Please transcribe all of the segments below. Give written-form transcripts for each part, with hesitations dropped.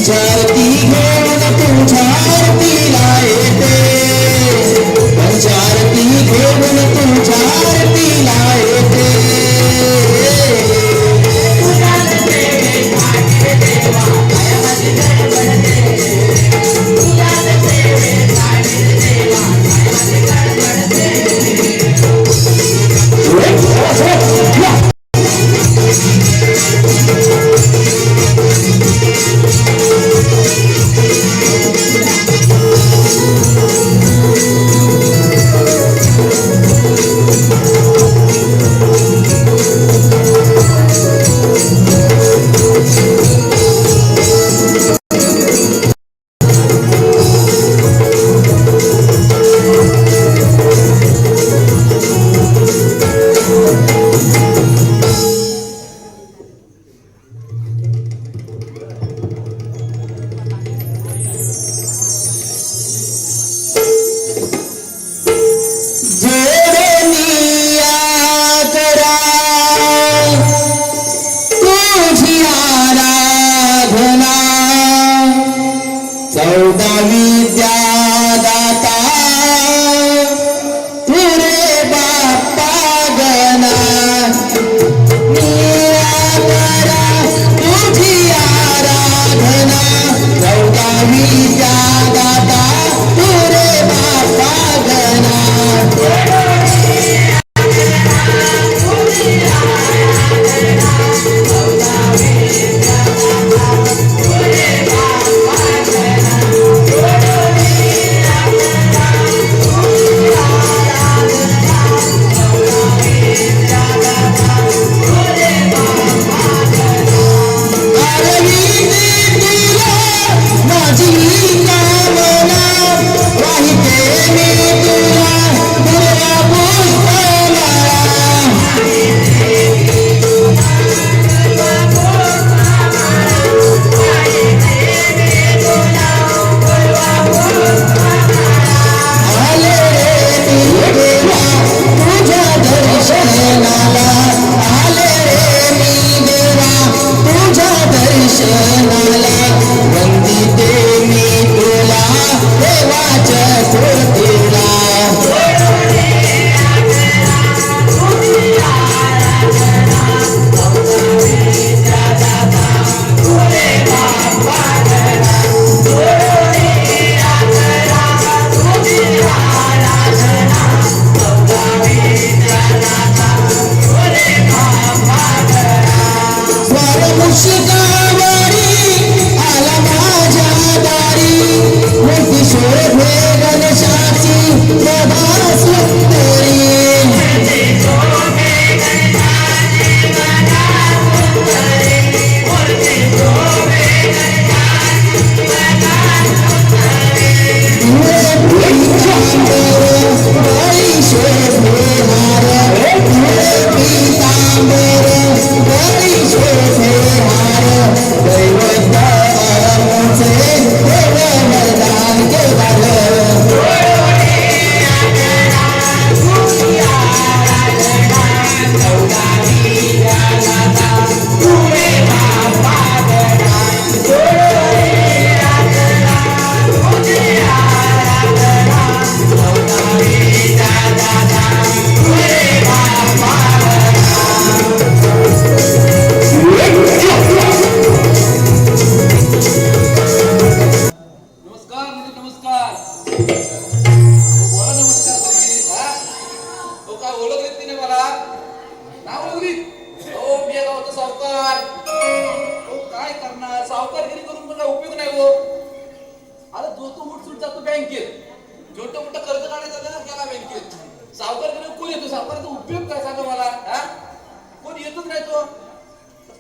पंचारती घेऊन तुझ्या आरतीला येते पंचारती घेऊन तुझ्या आरतीला येते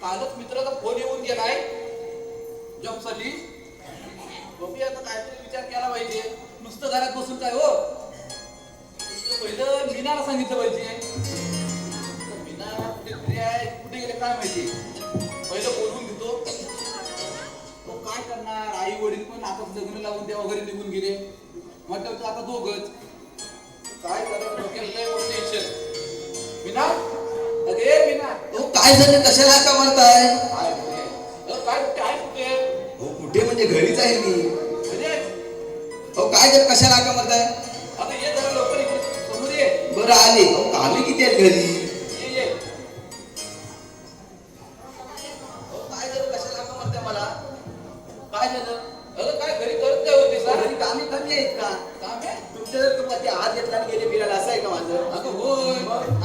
कालच मित्राचा फोन येऊन गेलाय जॉब साठी. बघूया आता काहीतरी विचार केला पाहिजे. नुसतं घरात बसून काय हो. पहिलं मीनाला सांगितलं पाहिजे. मीना कुठे आहे कुठे गेले काय माहिती. पहिलं बोलवून घेतो. तो काय करणार. आई वडील पण आता लग्न लावून द्या वगैरे निघून गेले. म्हटलं आता दोघच काय करणार. डोक्याला लय मोठं टेन्शन. मीना अरे मीना तो काय झालं कशाला का मारताय. काय काय काय कुठे कुठे म्हणजे घरीच आहे मी. म्हणजे अहो काय जर कशाला हाका मारताय? आता ये जरा लवकर इकडे समोर ये. बरं आले. अहो कामे किती आहेत घरी? ये अहो काय जर कशाला हाका मारताय मला? काय झालं? अगं काय घरी करत काय होते सर? घरी कामे कमी आहेत का? काम आहे? तुमच्या जर तुम्हाला ते आज घेतला आणि गेले फिरायला असं आहे का माझं? अगं होय.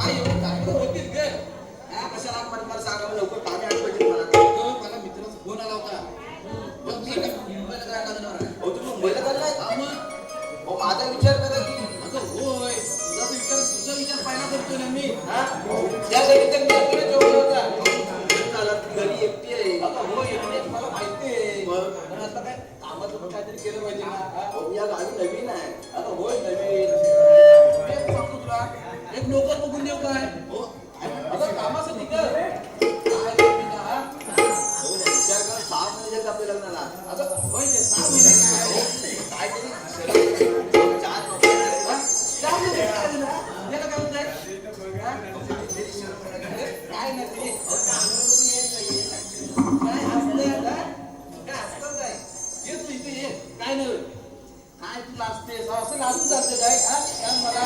काय एवढं काय तर होतीच ग. हा, कशाला हाक मारत मला सांगा लवकर कामे आठवायचे मला. अगं, मला मित्राचा फोन आला होता. मग मी काय मुंबईला जायला लागणार आहे. अहो तुम्ही मुंबईला चाललाय? हा मग. अहो माझा विचार करा की. अगं होय. तुझा विचार पहिला करतोय ना मी. हा? त्यासाठी तर मी आपल्याला जेवढं होता. चालत ती घरी एकटी आहे. अगं होय, एकटेच मला माहिती आहे. मग? पण आता काय कामाचं पण काहीतरी केलं पाहिजे ना. हा? अहो या गावी नवीन आहे. अगं होय नवीन. एक सांगतो तुला, एक नोकर बघून देऊ काय? हो. अगं कामासाठी कर. काय करते ना, हा? अहो, विचार करा 6 महिने झाले आपल्या लग्नाला. अगं होय ते 6 महिने काय? काहीतरी शरीर 4 महिने. हा? काय नाही ते, काय झालं? याला काय होतंय? हा? काय नाही ते. काय हसतंय, हा? काय हसतं काय? ये तू इथे ये. काय नाही होत. काय तू लाजतेस? असं लाजून जातं काय? हा? सांग मला.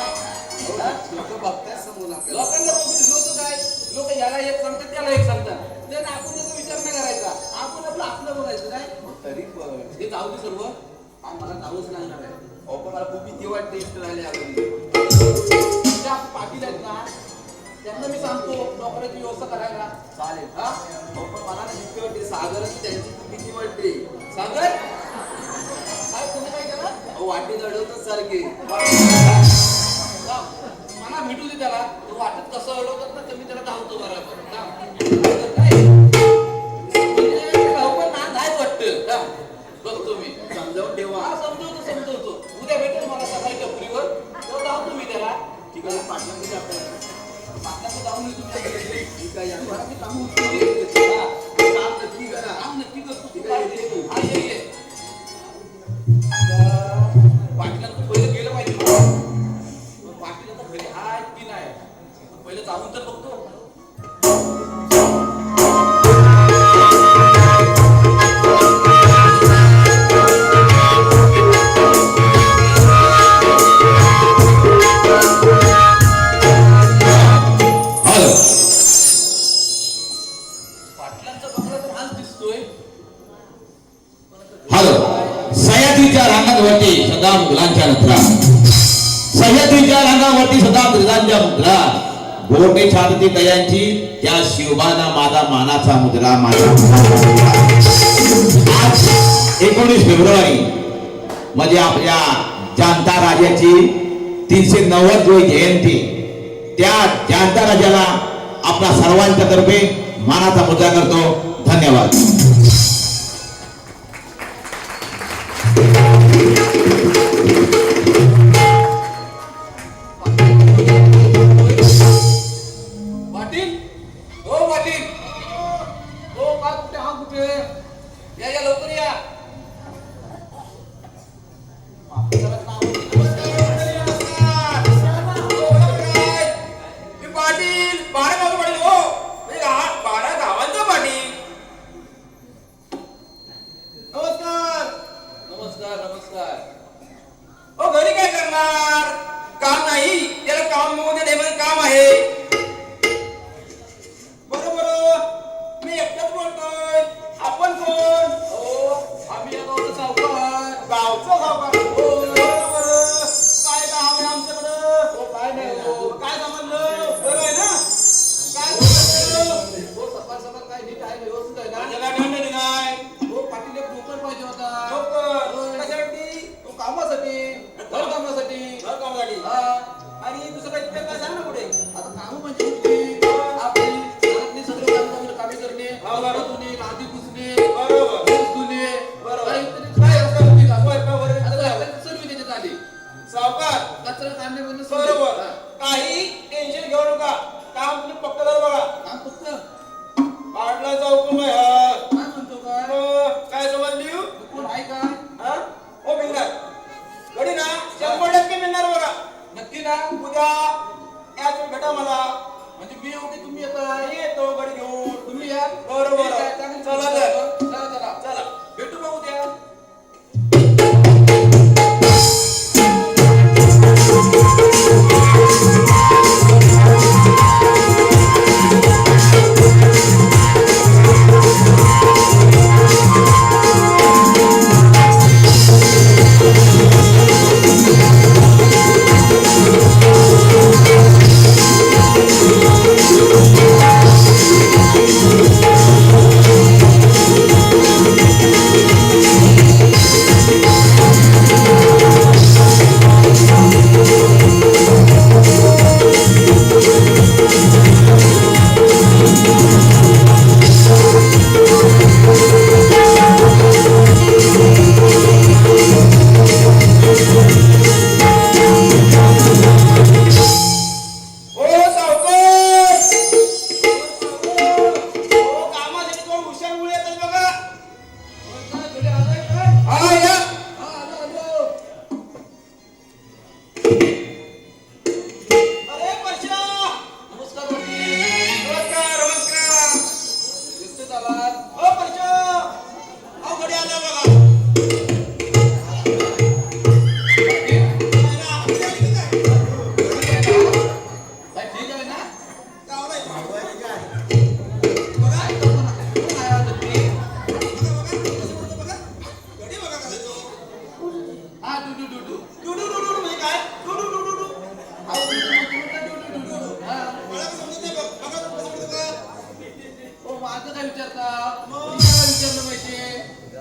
हा? लोक बघताय समोर आपल्याला. लोकांना बघून लोक काय? लोक याला एक सांगतात, त्याला एक सांगतात. त्यानं आपण त्याचा विचार नाही करायचा. आपण आपलं बघायचं काय? तरी पण हे जाऊ दे सर्व. हा, मला जाऊच लागणार आहे. अहो पण मला खूप भीती वाटते इष्ट राहिले यावेळी. त्या पाटील आहेत ना, त्यांना मी सांगतो नोकरीची व्यवस्था करायला. चालेल. हा? अहो पण मला ना भीती वाटते. सागरच त्यांची खूप भीती वाटते. सागर काय तुम्ही काय केलं? अहो वाटे जडवतात सारखे. जा, मला भेटू दे त्याला. तो वाटत कसं अडवतात ना, तर मी त्याला धावतो बरोबर. जा. म्हणजे धावपळ ना नाहीच वाटतं. जा. बघतो मी. समजावून ठेवा. हा, समजवतो. उद्या भेटेल मला सकाळी टपरीवर. तेव्हा धावतो मी त्याला. ठीक आहे पाटलांमध्ये आपल्याला. पाटलाचं जाऊन येतो मी आता. ठीक आहे या. मला मी कामं उचलून हा. काम नक्की करा. काम नक्की करतो. ठीक आहे, येते तू. हा, ये. पाटलांचं पहिलं गेलं पाहिजे. पाटील आता घरी आहे की नाही? पहिलं जाऊन तर बघतो. पाटलांचा बंगला तर हाच दिसतोय. हॅलो सह्याद्रीच्या रांगांवरती सदा मुलांच्या नजरा सह्याद्रीच्या रांगावरती सदा मुलांच्या मुद्रा गोटे छाती दयांची त्या शिवबाना माझा मानाचा मुद्रा माझा आज 19 फेब्रुवारी म्हणजे आपल्या जाणता राजाची 390वी जयंती. त्या जाणता राजाला आपला सर्वांच्या तर्फे मानाचा मुद्रा करतो. धन्यवाद. पाटील हो पाटील हो का कुठे हा कुठे या लवकर या. आपल्याला नाव मी पाटील 12 गावचा पाटील हो. म्हणजे 12 गावांचा पाटील. नमस्कार. नमस्कार. हो घरी काय करणार? काम नाही. त्याला काम मोठ्या डेमध्ये काम आहे. बरोबर. मी एकटाच बोलतोय. आपण कोण? हो आम्ही या गावचं सावकार. गावचा सावकार. हो बरोबर. काय काम आहे आमच्याकडं? हो काय नाही हो. काय समजलं? बरं आहे ना? काय समजलं? हो सकाळ काय नीट आहे व्यवस्थित आहे माझ्या ना? काय दंड काय? हो पाटील एक नोकर पाहिजे होता. नोकर. होय. कशासाठी? तो कामासाठी घर कामासाठी. घर कामासाठी. हा आणि दुसरं काही तिकडे काय सांग ना पुढे. आता कामं म्हणजे होती आपली घरातली सगळी कामे करणे. हा, बरोबर. कपडे धुणे, लादी पुसणे, बरोबर. ड्रेस धुणे, बरोबर. काहीतरी काय असतं होती का? स्वयंपाक वगैरे आता सगळं. आपल्याला सर्व त्याच्यात आली. सावकार. कचरा काढण्यामधनं सर्व. बरोबर. हा. काही टेन्शन घेऊ नका. काम तुम्ही पक्क करा बघा. काम फक्त पाटलाचा हुकूम आहे हा. काय म्हणतो काय? काय समजली? कोण आहे का? हा? हो मिळणार. गडी ना 100% मिळणार बघा. नक्की ना? उद्या याच भेटा मला. म्हणजे मी येऊ की तुम्ही येता? मी येतो गडी घेऊन. तुम्ही या. बरोबर. ठीक आहे, चालेल. चला तर. चला. चला. भेटू मग उद्या.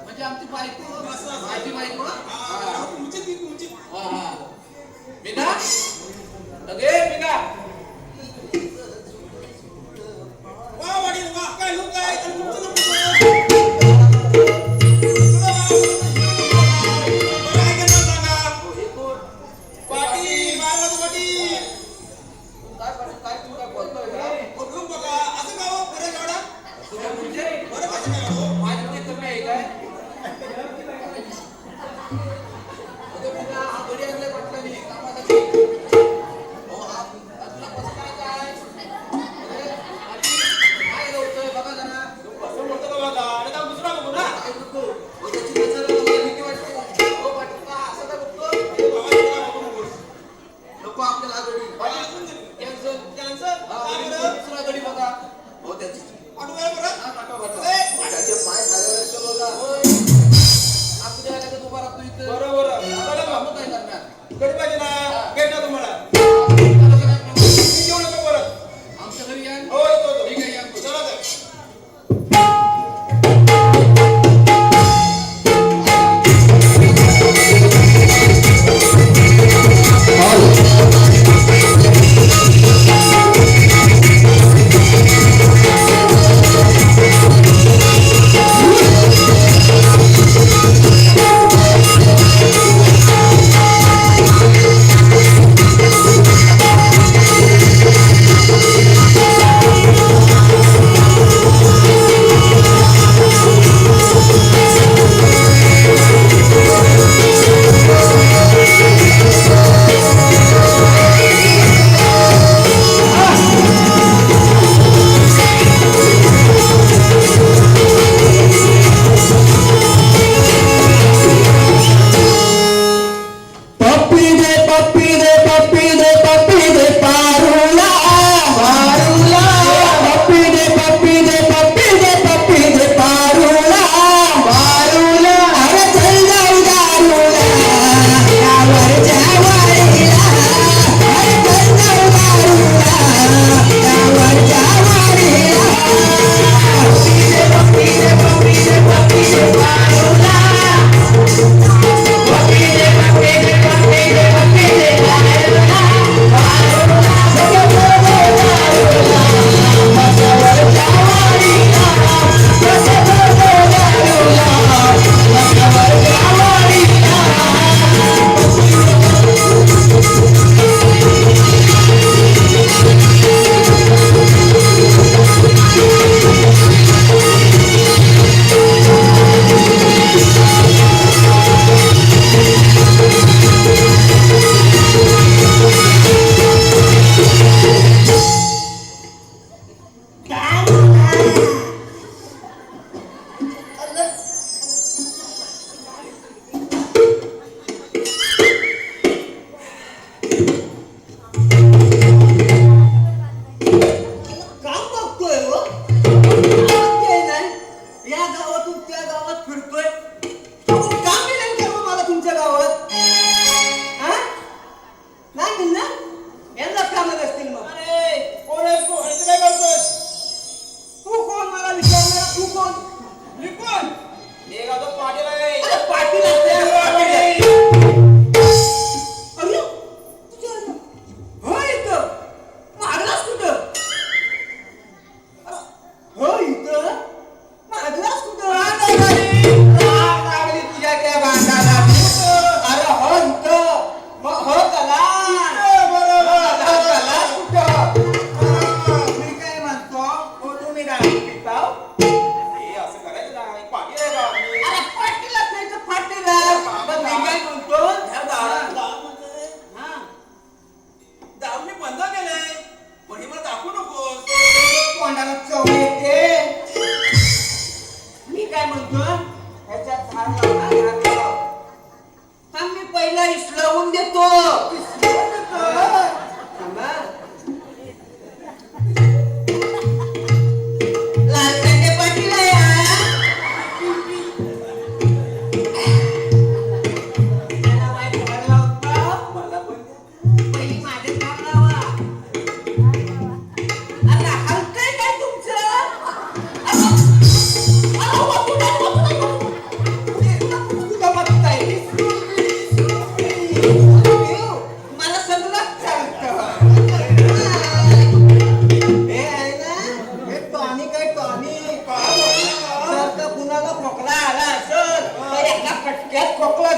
म्हणजे आमची बायको असं. माझी बायको हा, तुमची ती तुमची. हा मीना अगे मीना वा वडील वा, काय लोक आहे आणि तुमचं नाव कसं? तुला वा, बरं आहे का नाव सांगा? हे कोण पाटील, बाळाचं पाटील. काय तू काय बोलतोय का उठून बघा, असं का हो, बरं गाडा? तुला म्हणजे बरं कसं काय हो? माझ्याकडे कमी आहे काय अगं मीना हा घडी आणलाय पटकन कामासाठी हो हा तुला कसं काय अरे आधी काय होतोय बघा जरा असं बोलतो का बघा, आणि जाऊ दुसरा बघू ना. काय नको हो त्याची नजर मला भीती वाटते हो पाटील का असं काय बघतो बघा, दुसरा बघू नको. नको आपल्याला हा घडी पाटील असून दे. कॅन्सल त्यांचं, हा का घडी बरं? दुसरा घडी बघा हो त्याची आठवूया बरं? हा पाठवा ए, त्याचे पाय खाल्यावर चलो बघा होय आपल्या याला उभा राहतो इथं बरं, बरं. चला मग. मग काय करणार गडी पाहिजे ना, भेट ना तुम्हाला. त्याला काय problem? मी घेऊन येतो परत. आमच्या घरी या हो, येतो, येतो. ठीक आहे या चला तर.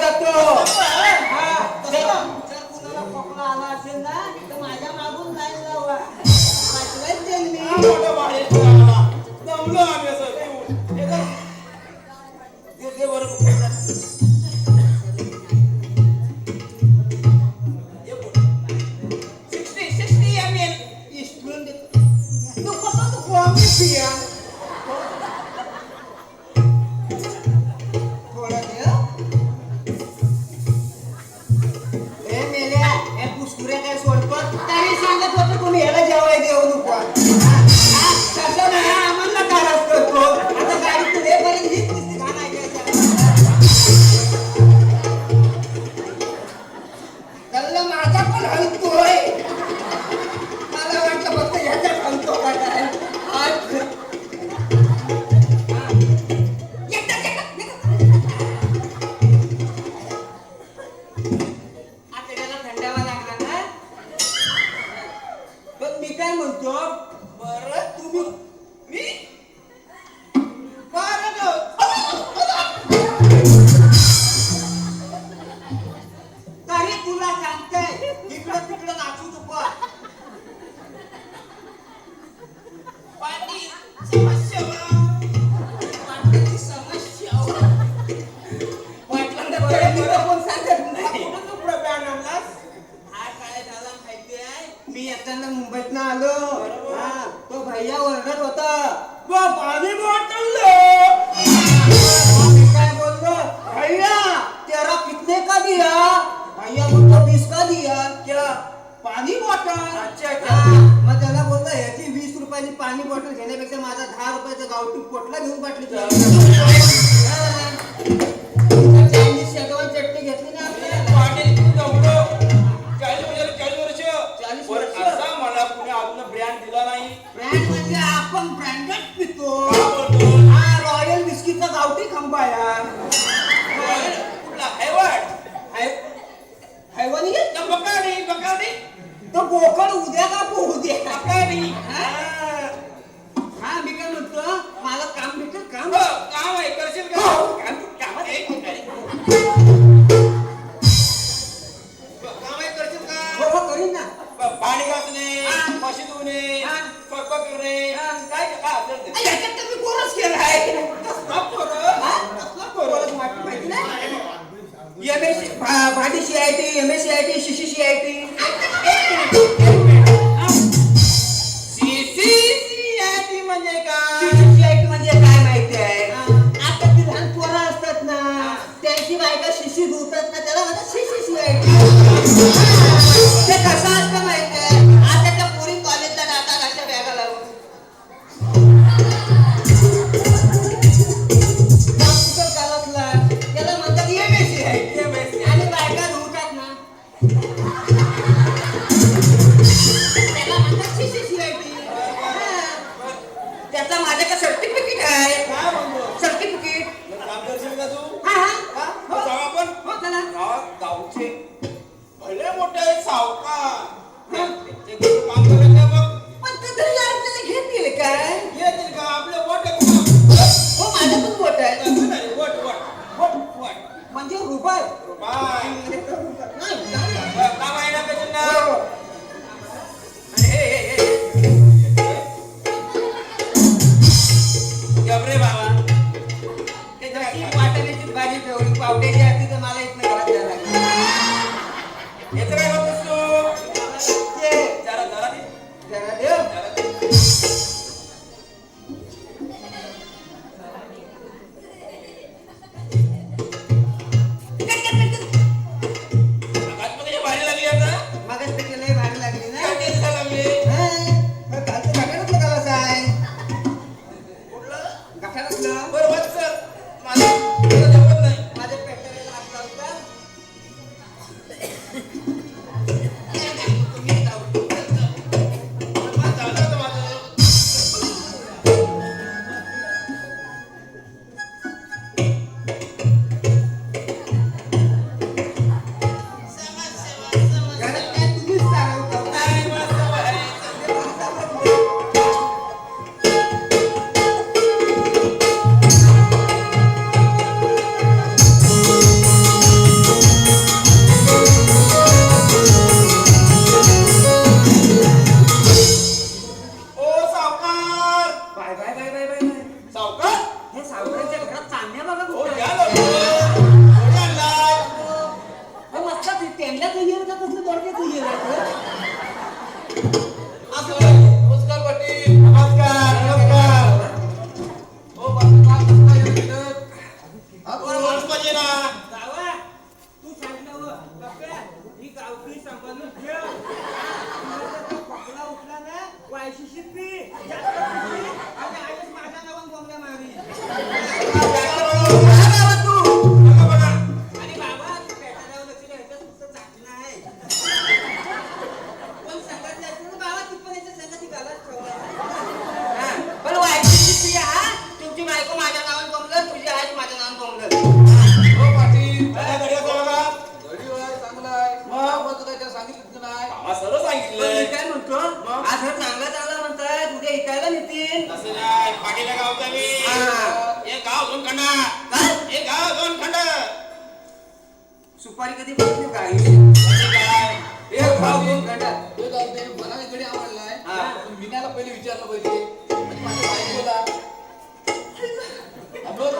जातो हा, जर कुणाला खोकला आला असेल ना तर माझ्या मागून लाईन लावा वाचवायच देईल मी. हा मोठा बाहेर आला. दमलो आम्ही असं पिऊन. हे काय? दे बरं. हे बोल. 60 ml. इस्टून देतो. तू कसं तू कमी पिया थोडं दे हं. ए मेल्या हे पुस्कुऱ्या काय सोडतो तरी सांगत होतो तुम्ही ह्याला जेवाय देऊ नको तसं नाही आम्हाला त्रास करतो आता गाडी तू हे पर्यंत हीच नुसती घाण ऐकायचं त्याला माझा पण हलतोय मला वाटलं फक्त ह्याच्या हलतो का काय आज आपल्याला थंडावा लागला ना पण मी काय म्हणतो बरं तुम्ही मी बरं गं. तरी तुला सांगतंय इकडं तिकडं नाचू नको पाणी समस्या वाटण्याची समस्या वाटलं कोण सांगत नाही कुठं तू बॅन आणलास? हा काय झाला माहितीये मी येताना मुंबईतनं आलो हा तो भैया ओरडत होता बा पाणी बॉटल मी काय बोललो भैया तेरा कितने का दिया भैया बोलतो 20 का दिया क्या पाणी बॉटल अच्छा, अच्छा. मग त्याला बोललो याची 20 रुपयाची पाणी बॉटल घेण्यापेक्षा माझा 10 रुपयाचा गावठी पोटला घेऊन पाटली चायनीज शेजवान चटणी घेतली ना आपल्याला पाणी दमलो. 40 वर्ष 40 बरं, वर्ष. असा मला कुणी अजून ब्रँड दिला नाही. ब्रँड म्हणजे आपण ब्रँडेड पितो का बोलतो? हा रॉयल बिस्किटचा गावठी खंबा यार कुठला हैवाड? हैवानी का बकाडी तो बोकड उद्या का पोहू दे बकाडी. हा मी काय म्हणतो मला काम भेटेल काम हो, काम आहे करशील का? काम आहे करशील हो का? हो करीन ना पाणी घासणे, हा. म्हशी धुणे, हा. स्वयंपाक करणे, हा. काय असेल ते. याच्यात तर मी कोर्स केलाय कसला पोरं? हा? कसला कोर्स माहिती नाही MSc baati CIT MSCIT CCCIT CCCIT म्हणजे काय? CCCIT म्हणजे काय माहिती आहे आता ती लहान पोरं असतात ना त्यांची बायका शिशी धुतात ना त्याला म्हणतात CCCIT ते कसं असतं माहिती आहे आता त्या पोरी कॉलेजला जातात अशा बॅगा लावून कॉम्प्युटर चालवला त्याला म्हणतात MSCIT आणि बायका धुतात ना त्याला म्हणतात CCCIT त्याचा माझ्याकडे सर्टिफिकेट आहे काय म्हणतो? सर्टिफिकेट काम करशील का तू? हा हा? हा जाऊ आपण? हो चला गावचे भले मोठे सावकार ते कुठं काम करत नाही बघ. पण ते तरी आपल्याला घेतील काय येतील का आपले वोट आहेत हो माझं पण मोठं आहे तसं नाही, वोट. म्हणजे रुपये बाय. नाही, काम आहे ना त्याच्यात हो. ना? हे. गबरे बाबा. ते जशी वाटाण्याची भाजी ठेवली पावट्याची असती तर मला इथनं घरात द्यायला लागेल. याचं काय होतंस तू? ते जरा दे. जरा देव जरा दे. आतमध्ये भारी लागली आता. मगाच पेक्षा लय भारी लागली ना काय टेस्ट लागली? हा, मग कालचं गटारातलं का कसं आहे कुठलं? गटारातलं बरं वाच सर. मला जमत नाही. माझ्या पेट्रोल हात लावता हा, कोण माणूस पाहिजे ना गावा तू सांगितलं हो, बाप्या, ही गावठी सांभाळून ठेव. पकडा उठला ना वायशी शिकवी जास्त शिकवी आणि आईच माझ्या नावानं बोंबल्या मारी. हा बाबा तू. बघा बघा आणि बाबा तू पेटाऱ्यावर लक्ष द्यायचं नुसतं चाटणं आहे. पण संगत जायचं ना बाबा ती पण याच्या संगती घालत ठेवा. हा, पण वाईटची शिकवी हा. तुमची बायको माझ्या नावानं बोंबलं, तुझी आई माझ्या नावानं बोंबलं. हो पाटील बघा गडी असं बघा घडी आहे चांगला आहे मग काय त्याला सांगितलं नाही आम्हा सर्व पण सांगितलंय मी काय म्हणतो आज हा चांगला म्हणतात उद्या ऐकायला नेतील. असं नाही पाटीला गावचा मी हा. एक गाव दोन खंड काय एक गाव दोन खंड सुपारी कधी बघितली काय म्हणजे काय एक भाव दोन खंडा. तो जाऊ दे मला नाही घडी आवडलाय हा. पण मीनाला पहिले विचारलं पाहिजे आणि माझ्या बायकोला बोल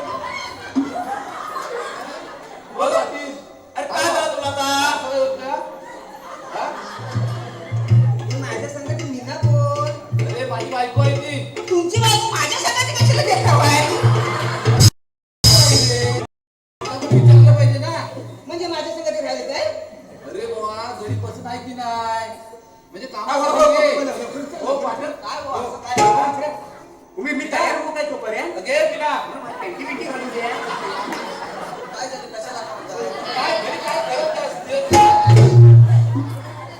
बोल पाटील अरे काय झालं तुला आता सवय होत का? हा? माझ्या संगती मीना कोण? अरे माझी बायको आहे ती तुमची बायको माझ्या संगती कशाला देखाव आहे? मला पण विचारलं पाहिजे ना म्हणजे माझ्या संगती राहिले काय? अरे बाबा घरी बसून आहे की नाही म्हणजे हो, कामासाठी हो पाटील काय बुवा, असं काय बुवा? मी तयार होऊ काय तोपर्यंत? अगे तिला ऍक्टिव्हिटी घालून द्या. काय झालं कशाला काय घरी काय करत काय असते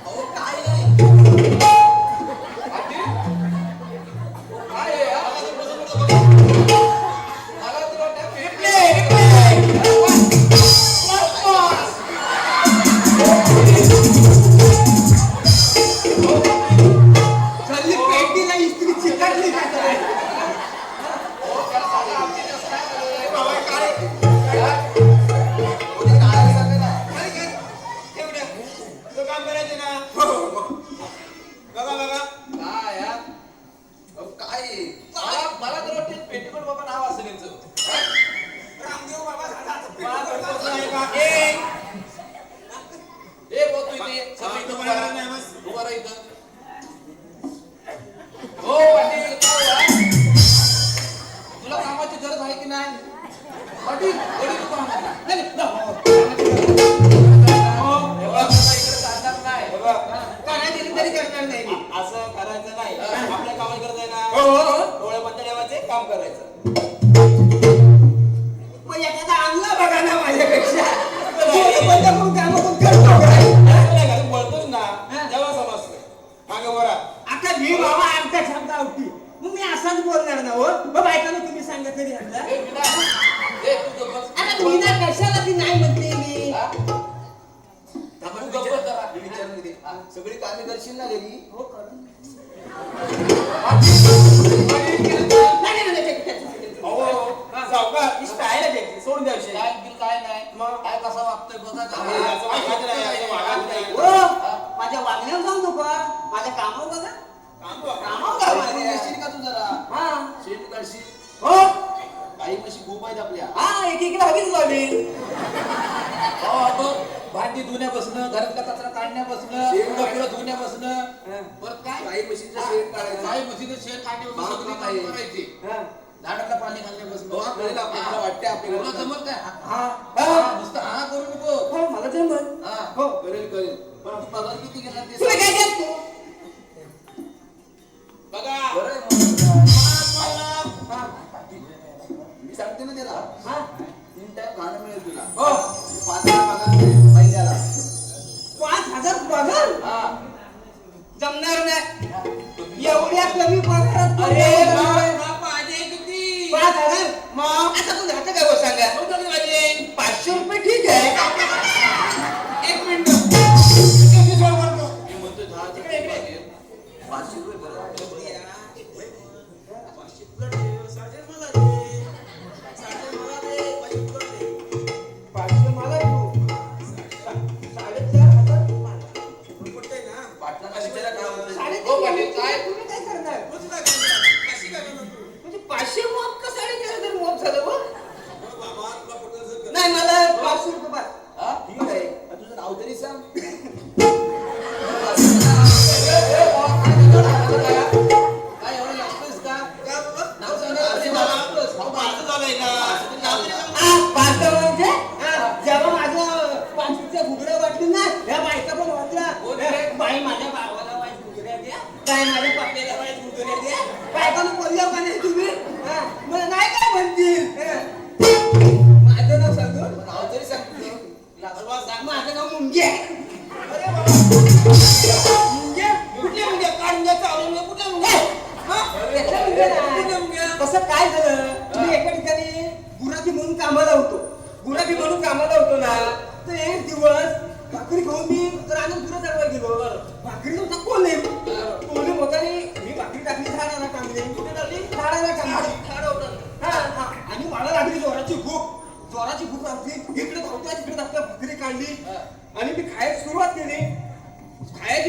अहो काय नाही पाटील काय आहे हा? मला तर वाटतं चालली पेटीला इस्त्री चिकटली का काय? हो, त्याला सांगा आमची जास्त नाही झालं. बाबा काय कोणी काय सांगत आहे? काय काय तेवढ्या तो काम करायचे ना बघा बघा काय यार? अहो, काय आहे? मला तर वाटतं पेटीकोट बाबा नाव असेल यांचं. रामदेव बाबा मला तर वाटतं असं आहे का? ए भाऊ, तू इथे ये. चल, इथं उभा राहा. उभा राहा इथं. हो पाटील काय हुआ? तुला कामाची गरज आहे की नाही पाटील घरी तू काम कर. नाही, नाही, हो, एवढा पैसा इकडे चालणार नाही. बघा काना दिली तरी करणार नाही मी. असं करायचं नाही आपल्या कामाला करत आहे हो, हो, ना हो. डोळे बंद ठेवायचे काम करायचं मग एखादा आणला बघा ना माझ्यापेक्षा. डोळे बंद करून कामं पण करतो काय? नाही बोलतोच ना जेव्हा समजतं मागे बोला आता मी बाबा आमच्या शब्द आवटी मग मी असाच बोलणार ना हो बायकाला तुम्ही सांगा तरी आणला. ए, मीना, ए, तू गप्प बस. आता मीना कशाला ती नाही म्हणते मी. हा? आपण तू गप्प बस जरा. मी विचारून घे. सगळी कामे करशील ना घरी? हो, करू. पाटील, केलं तर. नाही, नाही, नाही, त्याची- सावकार इष्ट आहे ना त्याची सोडून द्या विषय काय बिल काय नाही काय कसा वागतोय बघा अरे, असं वागायचं नाही, असं वागायचं नाही. हो, माझ्या वागण्यावर जाऊ नका माझ्या कामावर बघा काम बघ. कामावर जा ऐकून माझ्या. घेशील का तू जरा हा शेत काढशील हो काही म्हशी खूप आहेत आपल्या हा एक इकडे हवीच लावली. हो बघ भांडी धुण्या बसणं घरातला कचरा काढण्या बसणं कपडे धुण्या बसणं परत काय काही मशीनचं शेण काढायचं. काही म्हशीचं शेण काढणे हा, सगळी हा, कामं हा. करायची हा. झाडाला पाणी घालणे बसणं हो, आपल्याला वाटते आपल्याला. तुला जमत काय हा. हा, नुसतं हा करू नको हो मला जमत. हा हो. करेल पण तू पगार किती घेणार ते तुम्ही काय सांग. करतो? बघा बरं आहे मग. हा. मी सांगते ना त्याला हा. 3 टाइम खाणं मिळेल तुला हो. 5,000 पगार मिळेल महिन्याला 5,000 पगार हा जमणार नाही एवढ्या कमी पगारात अरे अरे पाहिजे किती 5,000 मग आता तू राहतं काय हो सांगा कोण कमी पाहिजे 500 रुपये ठीक आहे. एक मिनिट किती सोड करतो मी म्हणतो 10 चे किती पाहिजे? 500 रुपये बरं. पाचशे मला देऊ. 4,500 पाटलाला विचारा काय होतं. साडेतीन हो पाटील काय तुम्ही काय करणार कशी काय करणार तू म्हणजे 500 मोप का 4,500 मोप झालं हो? बाबा तुला पटलं जर नाही मला 500 रुपये बस. हा? ठीक आहे. तुझं नाव तरी सांग काय एवढं लागतोयस का? नाव सांग ना. माझं झालंय का हा, 5 काय माझ्या पप्प्याला वाईट उठून येते बायकोनं बोललं का नाही तुम्ही हा, मला नाही काय म्हणतील माझं नाव सांगतो नाव तरी सांगितलं लागलं सांग माझं नाव मुंगे अरे बाबा मुंगे कुठले मुंगे काढून घ्या चालून घ्या कुठले मुंगे हा? त्यातलं मुंगे नाही. कुठले मुंगे कसं काय झालं मी एका ठिकाणी गुराखी म्हणून कामाला होतो गुराखी म्हणून कामाला होतो ना तर एक दिवस भाकरी घेऊन मी रानात गुरं चढवायला गेलो भाकरी होता कोल्हे होतानी मी भाकरी टाकली झाडाला टाकली कुठे टाकली झाडाला टाकली हा हा आणि मला लागली जोराची भूक लागली इकडे धावता तिकडे धावता भाकरी काढली आणि मी खायची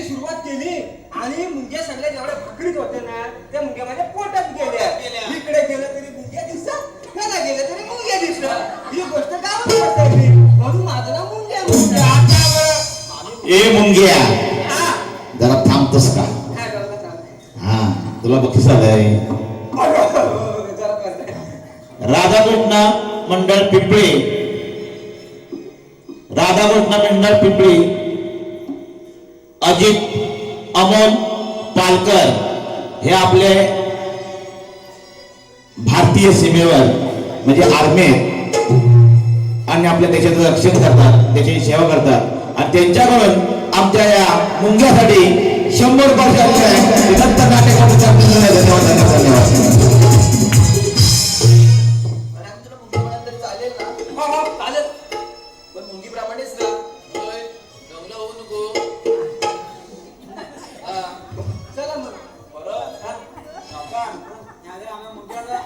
सुरुवात केली आणि मुंग्या सगळ्या जेवढ्या भाकरीत होत्या ना त्या मुंग्या माझ्या पोटात गेल्या इकडे गेलं तरी मुंग्या दिसत त्याला गेलं तरी मुंग्या दिसत ही गोष्ट गावात पसरली म्हणून माझं नाव मुंग्या ए मुंग्या हा जरा थांबतोस का काय गावाला चाललंय हा तुला बक्षीस आलंय जरा बसलाय. राधाकृष्ण मंडळ पिंपळी राधाकृष्ण मंडळ पिंपळी अजित अमोल पालकर हे आपले भारतीय सीमेवर म्हणजे आर्मीत आणि आपल्या देशाचं रक्षण करतात देशाची सेवा करतात आणि त्यांच्याकडून आमच्या या मुंग्यासाठी 100 रुपये दत्त नाट्यकर्त्यांचा धन्यवाद धन्यवाद आणि आम्ही तुला मुंगी म्हणाल तरी चालेल ना हो चालेल पण मुंगीप्रमाणेच ना होय दंगला होऊ नको हा चला मग बरं हा? नका. याला आम्ही मुंग्याला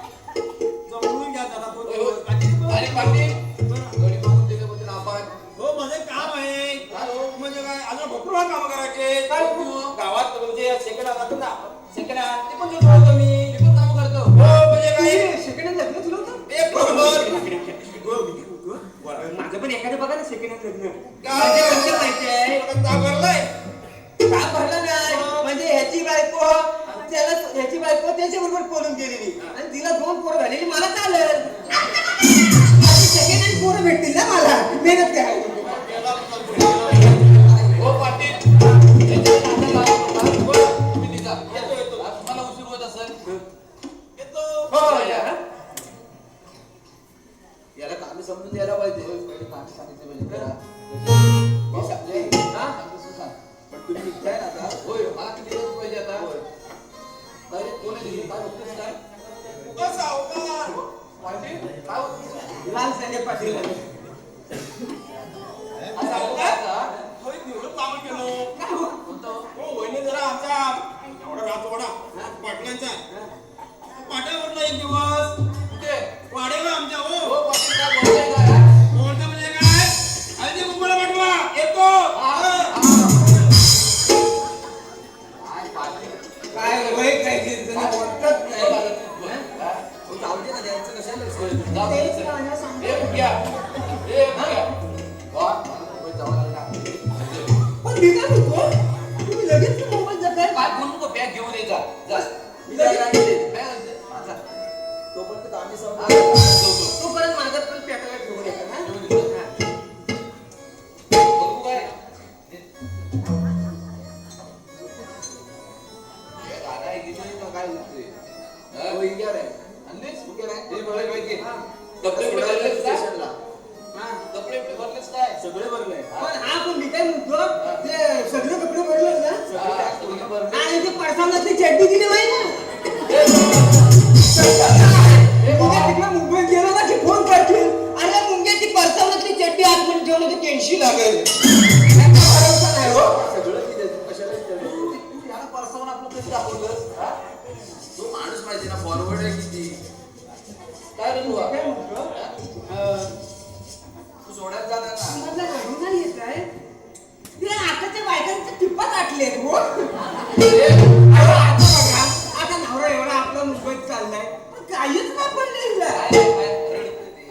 जमवून घ्या जरा तो होय, होय. दिवस. आणि पाटील गडी बघून त्याच्याबद्दल आपण हो माझं काम आहे हॅलो. म्हणजे काय अजून भरपूर काम करायचे काय करू? गावात म्हणजे सेकंड हँड ना सेकंड हँड ते पण जोडतो मी मी पण काम करतो हो म्हणजे काय सेकंड हँड लग्न तुला होतं? एक बरोबर माझं पण एखादं बघा ना सेकंड हँड लग्न काय? म्हणजे कसं माहितीये का भरलाय का भरलं नाही म्हणजे ह्याची बायको त्याच्या बरोबर पळून गेलेली आणि तिला 2 पोरं झालेली मला चालेल सेकंड हँड पोरं भेटतील ना मला मेहनत करायची हो पाटील त्याच्यावर आता लावा. बरं, तुम्ही निघा. येतो. आज तुम्हाला उशीर होत असेल येतो हो या याला कामी समजून द्यायला पाहिजे पहिले कामी सांगितले पाहिजे त्याला. मी सांगले हा तसं सांग पण तुम्ही निघताय ना आता होय मला किती दिवस पाहिजे आता काय रे, कोण आहे तिथे? काय बघतोस काय बस सावकार पाटील काय बघतोस? लाल संजय पाटील आज सावकार आता? होय निवडून काम केलो कोणतं? हो वहिनी जरा आमचा एवढा राजवाडा पाटलांचा पाट्यावरला एक दिवस कुठे? वाड्याला आमच्या हो हो पाटील काय बोलताय काय? कोणतं म्हणजे काय हळदी कुंकूला पाठवा येतो काय पाटील? काय वय काय ते जण काय बोलतात काय काय झालं तुझं? हा? हो, जाऊ दे ना द्यायचं कशाला जाऊ दे. तेच माझ्या सांगतो. ए मुख्या ए मुख्या वा होय, जाऊ लागला. पण मी काय म्हणतो तुम्ही लगेच मोबाईल जाताय काय बोलू नको बॅग घेऊन ये जा जा. मी बॅग आणते. बॅग आणते. हा, जा. तोपर्यंत कामी हा, संपलं. जाऊ. तोपर्यंत माझा पण पेटाला ठेवून येतो ना घेऊन ये. बोलू काय? हे गाणं आहे, गीत आहे का काय बोलतोय? हा? हो, इंडियावर आहे. आणलीस? कुठे नाही? हे बघ, बघ, घे. हा. कपडे बिपडे भरलेस काय? स्टेशनला. हा, कपडे बिपडे भरलेस काय? सगळे भरले हा. पण मी काय म्हणतो ते सगळे कपडे भरले ना हा, सगळे भरले. आणि ते पडसावण्यातली चड्डी दिली माहिती ना ए, उद्या तिकडे मुंबईत गेलो ना की फोन करतील अरे मुंग्याची परसावण्यातली चड्डी आतमध्ये ठेवलं तर केंशी लागेल त्यांचा भरोसा नाही हो सगळं की देतो, कशाला ठेवलं? तू याला परसावून आपलं कसं दाखवलंस? हा? तो माणूस माहिती ना फॉरवर्ड आहे किती काय रे तू काय म्हणतो? तू सोडायला जाणार ना मला रडू नाही येत आहे. ते आताच्या बायकांच्या टिप्पा काटलेत हो ए, अरे आता बघा, आता नवरा एवढा आपला मुंबईत चाललाय पण काहीच नाही पडलेलं काय रे, काय रडतोय ते?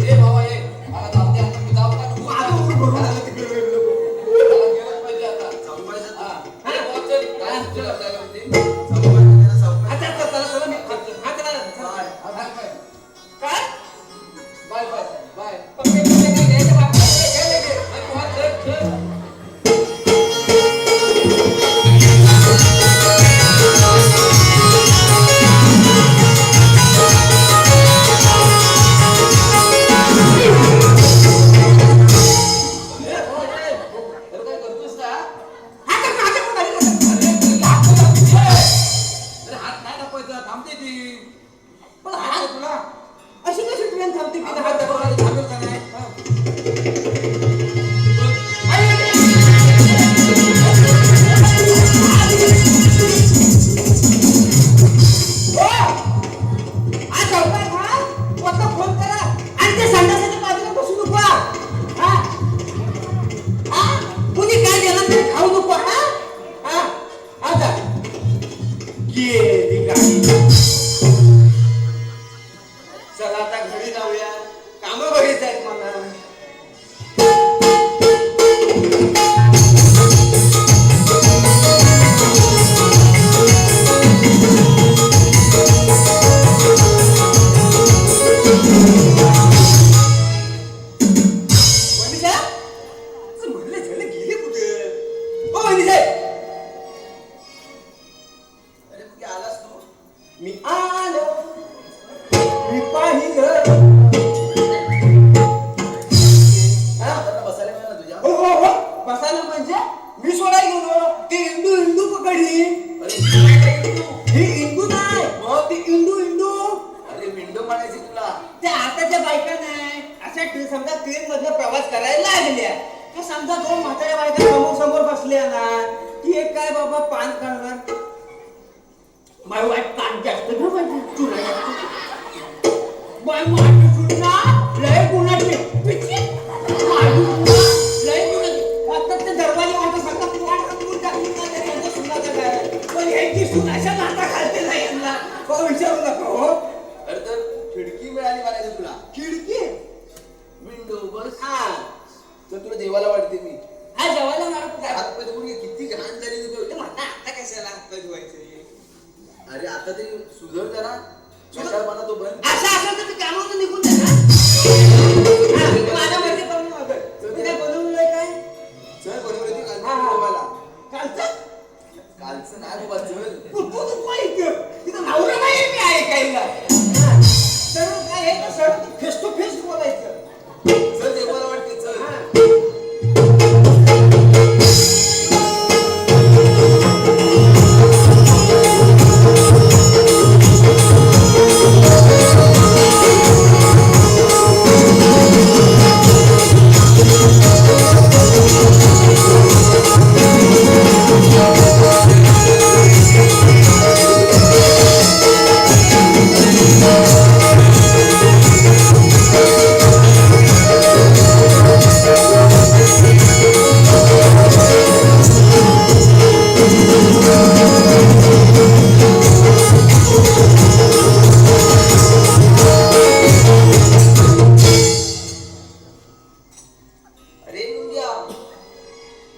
ए बाबा ए मला जाऊ दे आता मी जाऊ का नको? माझं उभं भरून आलं तिकडे वेगळं. मला गेलंच पाहिजे आता जाऊ पाहिजे. हा. ए, बाबा, चल. काय तुझं लक्षात होती? आता चला मी हा चला चला. हा, बाय बाय काय बाय बाय बाय पण ते काय द्यायचं बाबा? ए, ए, ए, ए, ए, तू हात धर, धर. आणि थांबते की आता हात दरबारात दाखवा. थांबेल का नाही? आज चौकात हा मोठा फोन करा आणि ते संडासाच्या बाजूला बसू नको हा हा कुणी काय देणार तरी खाऊ नको हा आता गेली गाडी. चला आता घरी जाऊया, कामं बरीच आहेत मला. वनिता म्हणले झाले गेले कुठे ओ वनिता अरे कुठे आलास तू? मी आलो मी पाहिलं हा आता बसायला मिळालं तुझ्या? हो बसायला म्हणजे मी सोडायला गेलो ते इंडू पकडली अरे ही इंडू नाही मग ती इंडू अरे विंडो म्हणायची तुला. त्या आताच्या बायका नाही अशा समजा ट्रेन मधनं प्रवास करायला लागल्या तर समजा दोन म्हाताऱ्या बायका समोर बसल्या ना ती एक काय बाबा पान करणार माय वाईट कान जास्त घेऊ पाहिजे चुना जास्त बाय माझी चुना लय गुणाची पिची माझी चुना लय गुणाची आता ते दरवाजे वाटत सांगता पोट दूर टाकली ना तरी यांचा सुनाचा काय पण ह्यांची सुनाच्या नाता घालते नाही यांना हो विचारू नका हो अरे तर खिडकी मिळाली म्हणायचं तुला. खिडकी विंडो बस. हा तर तुला देवाला वाटते मी. हा जेवायला मारत काय हात पाय धुवून घे, किती घाण झाली तुझं. ते म्हणता आता कशाला हात पाय धुवायचे अरे आता ते सुधर जरा. कशाळपणा तो बंद. असं असेल तर ते कामावरून निघून जा ना हा, ते माझ्या माहिती करून मागं. तुम्ही काय बनवलंय काय चल बनवली ती काल हा, हा. देवाला. कालचं कालचं नाही बाबा चल. कुठं तू काय इथं? तिथं नवरा नाही मी ऐकायला हा. सरळ काय आहे का सरळ फेस टू फेस बोलायचं चल देवाला वाटते चल. हा. अरे मुंग्या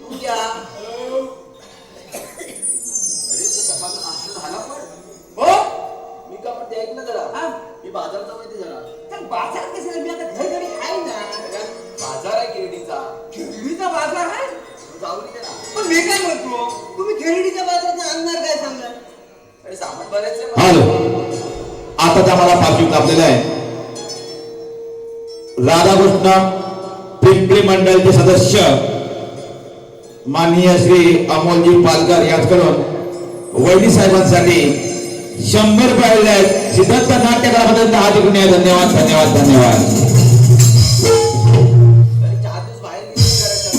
मुंग्या. अरे तू सकाळचा नाश्ता झाला पण. हो मी का म्हणते ऐक ना जरा. हा. मी बाजारात जाऊ येते जरा. तर बाजार कशाला मी आता घर घरी आहे ना अरे, बाजार आहे गिरडीचा. खेळडीचा बाजार आहे जाऊ दे ना. पण मी काय म्हणतो तुम्ही खेळडीच्या बाजारात आणणार काय सांगा अरे सामान बरेच आहे मला. हॅलो आता त्या मला पाठवून कापलेलं आहे राधाकृष्ण पिंपरी मंडळचे सदस्य माननीय श्री अमोलजी पालकर यांच्याकडून वैदी साहेबांसाठी 100 रुपये आलेले आहेत. सिद्धार्थ नाट्यकलाबद्दल हात इकडून या. धन्यवाद धन्यवाद धन्यवाद. अरे 4 दिवस बाहेर गेली करायचं.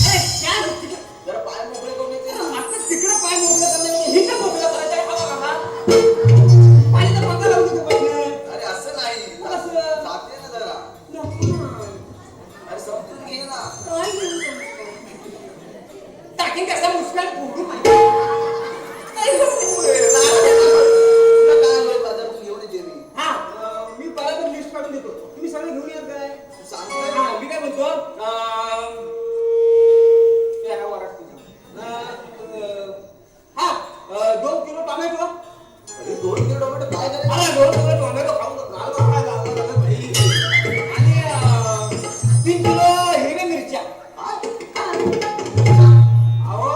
अरे क्या गोष्टी जरा पाय मोकळे करून येते ना. आता तिकडं पाय मोकळं करणार हे काय मोकळं करायचं आहे? हवा का? पाणी तर बंद लावून देतो पहिले. अरे असं नाही. कसं? जाते ना जरा. नको ना. अरे समजून घे ना. काय घेऊन जाऊ? टाकीन कसा मुस्कान फोडू माहिती. काय करू? तुला काय हवंय बाजार तू घेऊन येते मी. हा, मी बरोबर लिस्ट काढून देतो. तुम्ही सगळं घेऊन या काय? तू सांगतोय. हा, मी काय म्हणतो? ते हा वरात तुझा. हा, 2 किलो टोमॅटो. अरे 2 किलो टोमॅटो काय करायचं? अरे 2 किलो टोमॅटो खाऊ नका. भाई. आणि 3 किलो हिरव्या मिरच्या. अहो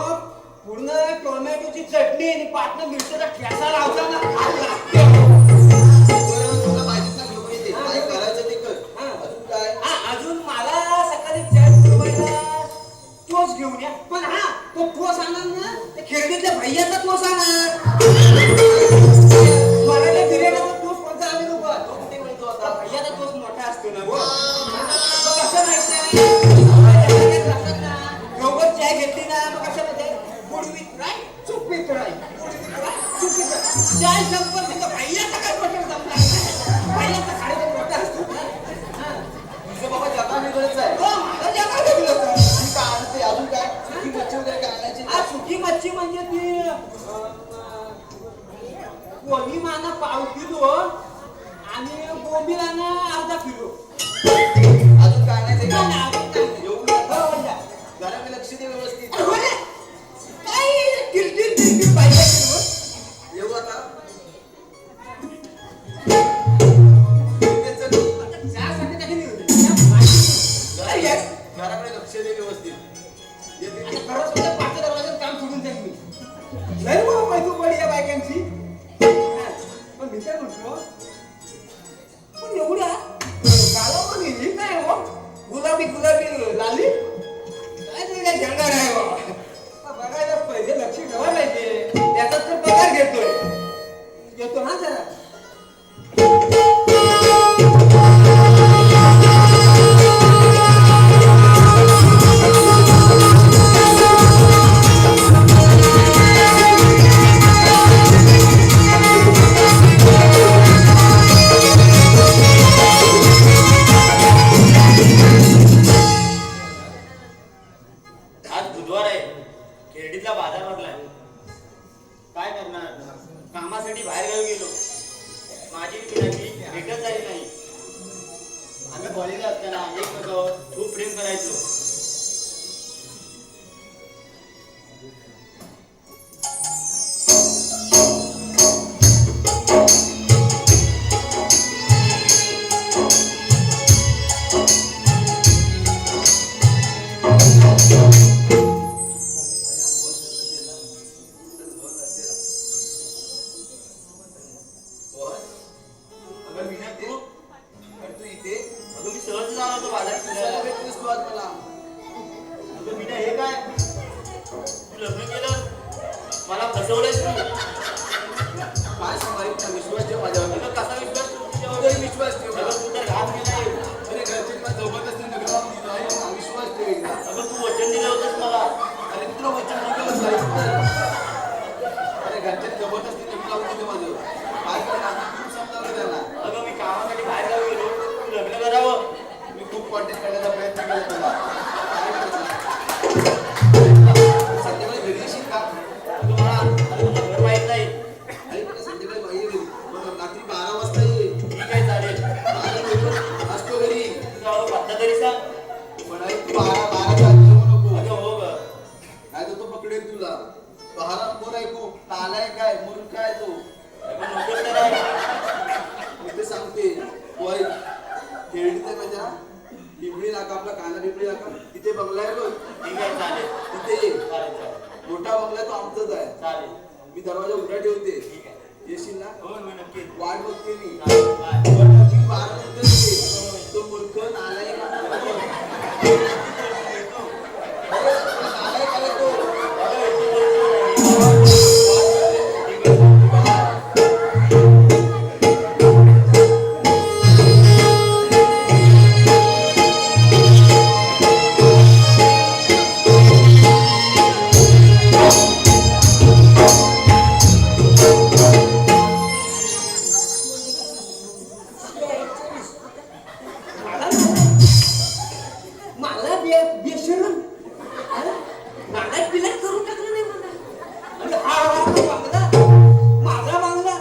पूर्ण टोमॅटोची चटणी आणि पाटणं मिरच्याचा ठेसा लावताना खायला लागते. बरं, तुला माहितीच ना घेऊन येते. काय करायचं ते कर. हा. अजून काय? हा, अजून मला सकाळी चहा बनवायला टोस घेऊन या. पण हा तो टोस आणणार ना ते खिरडीतल्या भैयाचा टोस आणणार. मला त्या बिर्याणीचा टोस कोणता आणू नको. तो कुठे मिळतो आता आता? भैयाचा टोस मोठा हो. मग कसं माहितीये गवत चाय घेतली ना मग कसं माहितीये गुड विथ राय चूक विथ राय गुड विथ राय चूक विथ राय चाय संपत तिथं पहिल्याचा काय बटन संपला पहिल्याचा खाण्याचा मोठा असतो ना तुझं बाबा जगा वेगळंच आहे हो मला जगा वेगळंच आहे. आणि काय आणते अजून काय सुकी मच्छी वगैरे काय आणायची आ सुकी मच्छी म्हणजे ती कोणी माना पाव किलो आणि बोंबिलाना अर्धा किलो अजून काय आणायचं नाही, नाही, अजून काही नाही. येऊ नका हो, जा. घराकडे लक्ष दे व्यवस्थित अरे, बोला. काय किलकिल पाहिजे किलो? येऊ आता आता चहासाठी टाकी नाही होती. त्या माहिती- अरे, यार. घराकडे लक्ष दे व्यवस्थित येते आता खरंच म्हणजे पाचच्या दरवाज्यात काम सोडून जाईन मी. लय बाबा माहिती पडी या बायकांची. हा, पण मी काय म्हटलो पण एवढ्या गालावर गेली काय हो गुलाबी लाली काय तरी काय जंगार आहे बा बघायला पाहिजे लक्ष ठेवायला पाहिजे त्याचाच तर पगार घेतो ना जरा आज बुधवार आहे खेर्डीतला बाजार भरलाय काय करणार कामासाठी बाहेर गावी गेलो माझी पिढी भेटच झाली नाही आम्ही कॉलेजला असताना एकमेकावर खूप प्रेम करायचो अगं मीना तू अरे तू इथे अगं मी सहज जाणार होतो बाजार कशाला फिरायला. भेटलीस तू आज मला अगं मीना हे काय तू लग्न केलं मला फसवलंयस तू काय सांगायचं ना विश्वास ठेव माझ्यावर अगं कसा विश्वास ठेवू तुझ्यावर? तरी विश्वास ठेव ना. अगं तू तर घात केलाय अरे घरचे मला जबरदस्ती नगर लावून दिलं आहे ना, विश्वास ठेव एकदा अगं तू वचन दिलं होतंस मला अरे तुला वचन दिलं साहित्य अरे घरच्यांनी जबरदस्ती नगर लावून दिलं माझं काय करणार खूप समजावलं त्यांना अगं मी कामासाठी बाहेर गावी गेलो तू लग्न करावं मी खूप कॉन्टॅक्ट करण्याचा प्रयत्न केला तुला काय करायचं? संध्याकाळी घरी येशील का अगं मला अरे तुला घर माहित नाही अरे तुला संध्याकाळी बाहेर येईल पण रात्री 12 वाजता ये ठीक आहे चालेल माझा मित्र असतो घरी तुझा पत्ता तरी सांग पण अरे तू 12च्या आधी येऊ नको अगं हो ग नाही तर तो पकडेल तुला तो हराम कोण आहे खूप नालाय काय मूर्ख आहे तो अगं नको तर आहे मी ते सांगते तू ऐक खेळणीत आहे माझ्या पिंपळी नाका आपला काना पिंपळी नाका तिथे बंगला आहे बघ ठीक आहे चालेल तिथे ये चालेल चालेल मोठा बंगला तो आमचाच आहे चालेल मी दरवाजा उघडा ठेवते ठीक आहे येशील ना हो मी नक्की वाट बघते मी चालेल बाय पण नक्की 12 नंतर ये. तो मूर्ख नालाय नालायक आहे तो अगं इथे बोलतो मला बेशरम मला पिलट करून टाकलं नाही मला आणि हा बांगला माझा बांगला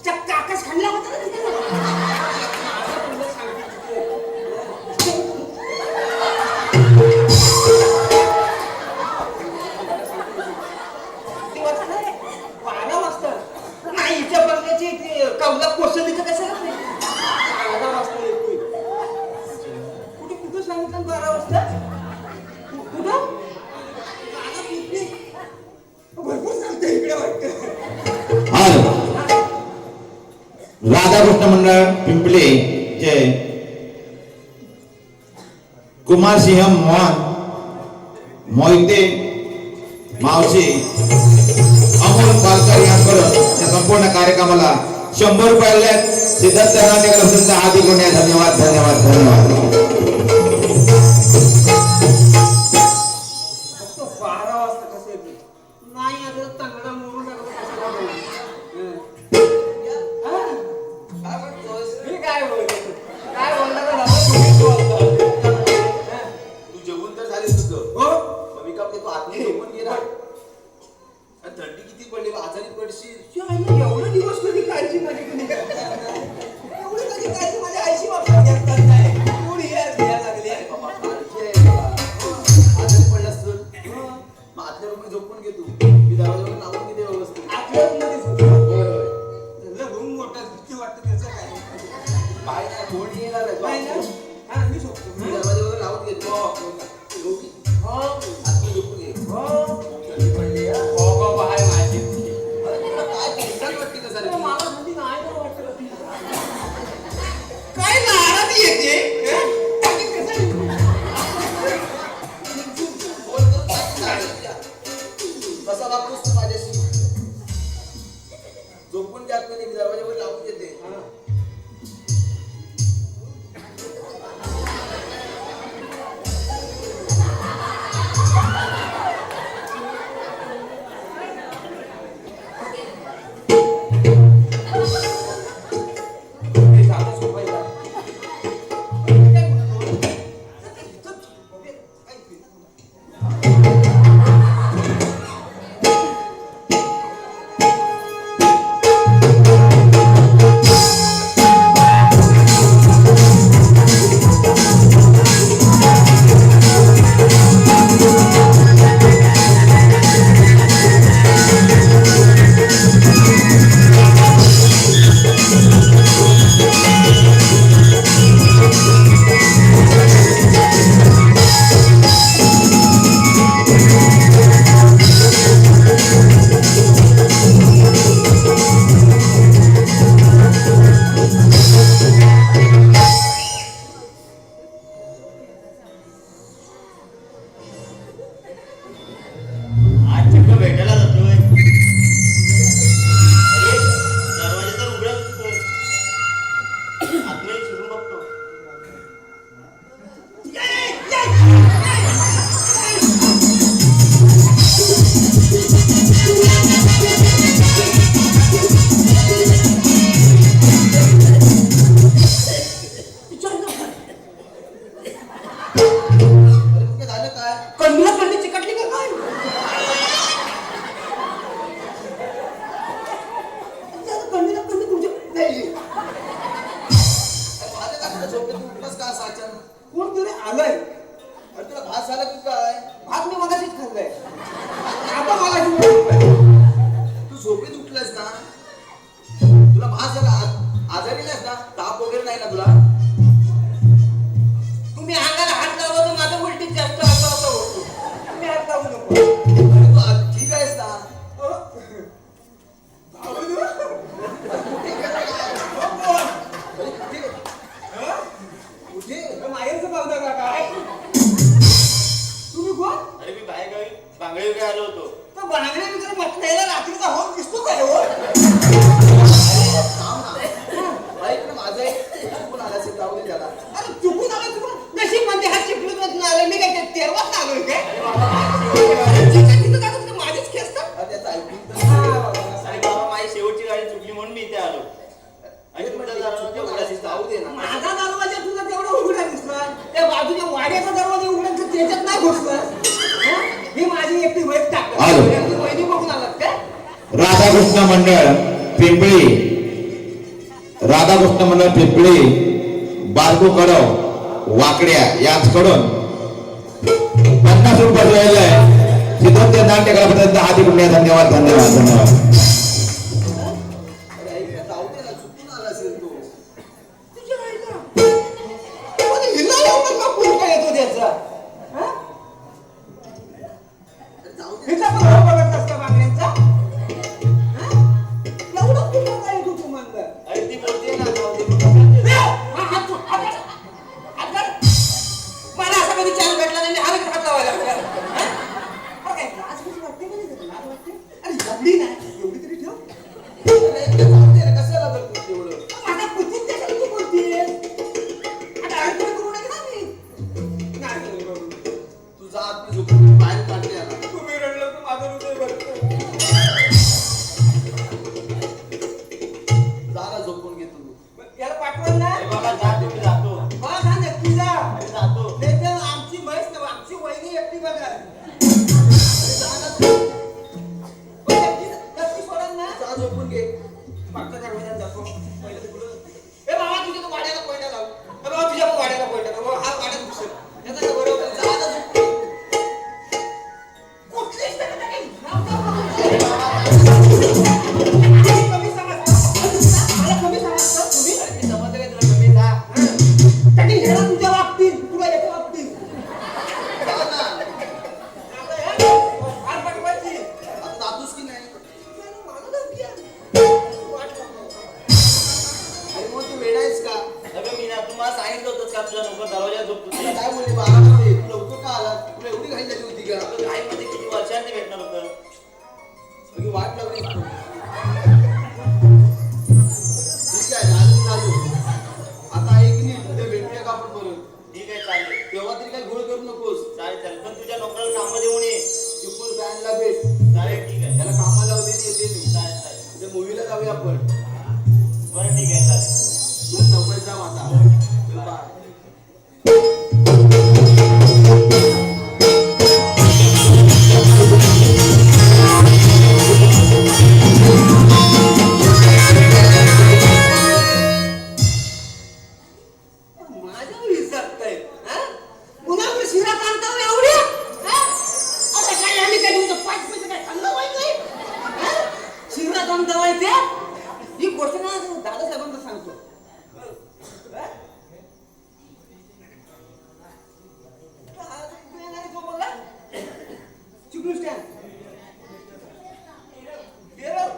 चक्क आकाश खाल्ला होता ना तिथे माझा तुला सांगते किती वाजता 12 वाजता नाही हिच्या बंगल्याची कवला कोसळलीचं कशाला नाही 12 वाजता येतोय कुठे कुठं सांगितलं 12 वाजता कुठं आता पिंपरी भरपूर सांगते इकडे वाटतं आज राधाकृष्ण मंडळ पिंपले चे कुमारसिंह मोहन मोहिते मावशी अमोल पालकर यांकडून या संपूर्ण कार्यक्रमाला 100 रुपये सिद्धार्थ नाट्यकला हार्दिक धन्यवाद धन्यवाद धन्यवाद. फक्त 12 वाजता कसं येते नाही आता चांगला मोडून टाकलं कशाला बोलू? काय म्हणतोस? मी काय बोलतो काय बोलला का दादा तुम्हीच बोलता. तू जेवून तर झालीस तुझं. हो कमी काम तू आतमध्ये झोपून गेला. आणि थंडी किती पडली बा, आजारी पडशील. एवढं दिवस कधी काळजी माझी कधी एवढी कधी काळजी माझ्या आईची बाबा करत नाही कोणी घ्यायला लागली आहे. बाबा, काळजी आहे बाबा. आजारी पडलास तर मग आतल्या रूममध्ये झोपून घे तू. मी दरवाजावर लावून घेते व्यवस्थित. आतल्यामध्ये झोपलो. होय होय. रूम मोठा किती वाटतं त्याचं काय काय नाही, कोणी येणार आहे. नाही ना तू हा मी झोपतो मी दरवाजावर लावून घेतो. झोपी. हो आतमध्ये झोपून घे. हो थंडी पडली हा. बाबा आहे माझी अरे तुला काय टेन्शन वाटते का सारखी? मला थंडी नाही बरं वाटत काय लाडात येते फोन करून सांग ना. कसा वागतोस तू माझ्याशी? झोपून घ्या आतमध्ये, मी दरवाजावर लावून घेते. ते झालं झोपायला आज चक्क भेटायला जातोय. अरे, दरवाजा तर उघडाच दिसतोय. आतमध्ये शिरून बघतो. अरे मग काय झालं काय? कंदीला कंदी चिकटली का काय? त्याला कंदीला कंदी तुमच्या नाही. अरे झालं का तुला? झोपेत उठलास का असं अचानक? कोण तरी आलंय. अरे तुला भास झाला की काय? भात मी मगाशीच खाल्लाय. आता मला तू झोपेत उठलास ना? तुला भास झाला? आजारी नाहीस ना? ताप वगैरे नाही ना तुला? तुम्ही अंगाला हात लावला तर माझं उलटीत जास्त असं होतो. तुम्ही हात लावू नको. अरे तू ठीक आहेस ना? अरे कुठे? माहेरचं पावलं का काय तुम्ही कोण? अरे मी बाहेर गावी बांगडे वगैरे आलो होतो. तर बांगड्या वगैरे बसण्याला रात्रीचा हॉल दिसतो काय हो? थांब ना. ऐक ना माझं कोण आला असेल, जाऊ दे त्याला. अरे चुकून आलं चुकून नशीब म्हणजे हा चिपळून मधून आलं. मी काय तेरवाच आलोय काय? तिथं जातो तिथं माझीच खेचतात. अरे त्याचं ऐकून तर. आणि बाबा माझी शेवटची गाडी चुकली म्हणून मी इथे आलो. आणि तुमचा दरवाजा उघडा दिसला. जाऊ दे ना. माझा दरवाजा तुला तेवढा उघडा दिसला. त्या बाजूच्या वाड्याचा दरवाजा उघडा तर त्याच्यात नाही घुसला. ही माझी एकटी वैफ टाकत. आलो. वहिनी बघून आलात काय? राधाकृष्ण मंडळ पिंपळी राधाकृष्ण मंडळ पिंपळी बारकू कडव वाकड्या याचकडून 50 रुपये दिलेले आहे. सिद्धार्थ नाट्यकलाबद्दल हार्दिक धन्यवाद धन्यवाद धन्यवाद. अरे ऐक ना, जाऊ दे ना. चुकून आला असेल तो. तुझ्या आईला. अरे हिला एवढं का पुरका येतो त्याचा? हा? अरे जाऊ दे. हिचा पण भाव बघत असता बांगड्यांचा? हा? एवढं पुरका काय येतो तुम्हाला? अरे ती बोलते ना जाऊ दे. मला असं कधी चान्स भेटला नाही. हा हात लावायला लागला. हा? अरे काय लाज कशी वाटते का नाही? लाज वाटते? अरे एवढी नाही एवढी तरी ठेव. अरे जाऊ दे रे, कशाला बरं? ती बघा सोडा ना जा झोपून घे. मागच्या दरवाजात जातो पहिलं तिकडं ए बाबा तुझ्या तो वाड्याला कोयना लाव ए बाबा तुझ्या वाड्याला कोयना लाव बाबा, हा वाड्यात घुसेल याचा काय बरोबर जा आता झोप. कुठलीच नाही का काही? कमी समजता मला कमी समजता तुम्ही अरे मी समजलं काय तुला कमी जा. त्यांनी ह्याला तुझ्या वागतील तुला याच्या वागतील जा ना. आता हे फार पाठवायची आता जातोस की नाही? मला धमकी आहे. वाट लावतो. अरे मग तू वेडा आहेस का? अगं मी ना तुम्हाला सांगितलं होतंच का तुझ्या नोकर दरवाजा झोपतो तुला काय बोलली 12 मध्ये तू लवकर का आला? तुला एवढी घाई झाली होती का? काही मध्ये किती वर्षांनी भेटणार होतं सगळी वाट लावली तू. ठीक आहे झालं झालं. आता ऐक नीट उद्या भेटूया का आपण परत? ठीक आहे चालेल तेव्हा तरी काही घोळ करू नकोस. चालेल चालेल पण तुझ्या नोकराला कामात येऊन ये चिपळूण फॅनला भेट. चालेल ठीक आहे त्याला कामाला लावते आणि येते मी. चालेल चालेल उद्या मूवीला जाऊया आपण. बरं ठीक आहे चालेल चल लवकर जा आता. चल बाय. माझ्यावर विचारताय हा? पुन्हा मी शिरा काढतो एवढ्या हा? आता काय आम्ही काय तुमचं 5 पैसे काय खाल्लं पाहिजे हा? शिरा काढता माहिती ही गोष्ट ना दादासाहेबांना सांगतो हा? तू येणार आहे तो बोलला? चिकलू स्टँड बेरं.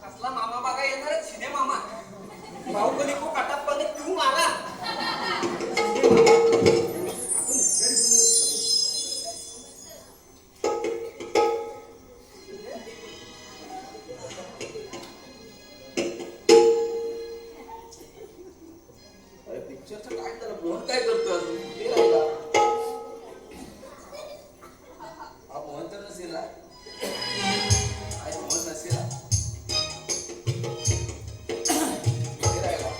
असला मामा बघा येणार आहे, शिने मामा भाऊ कधी को काटापणे तू मारा शिने मामा. आपण घरी अरे पिक्चरचं काय झालं? मोहन काय करतो अजून? कुठे राहिला? हा मोहन तर नसेल ना? काय मोहन नसेल ना? कुठे राहिला?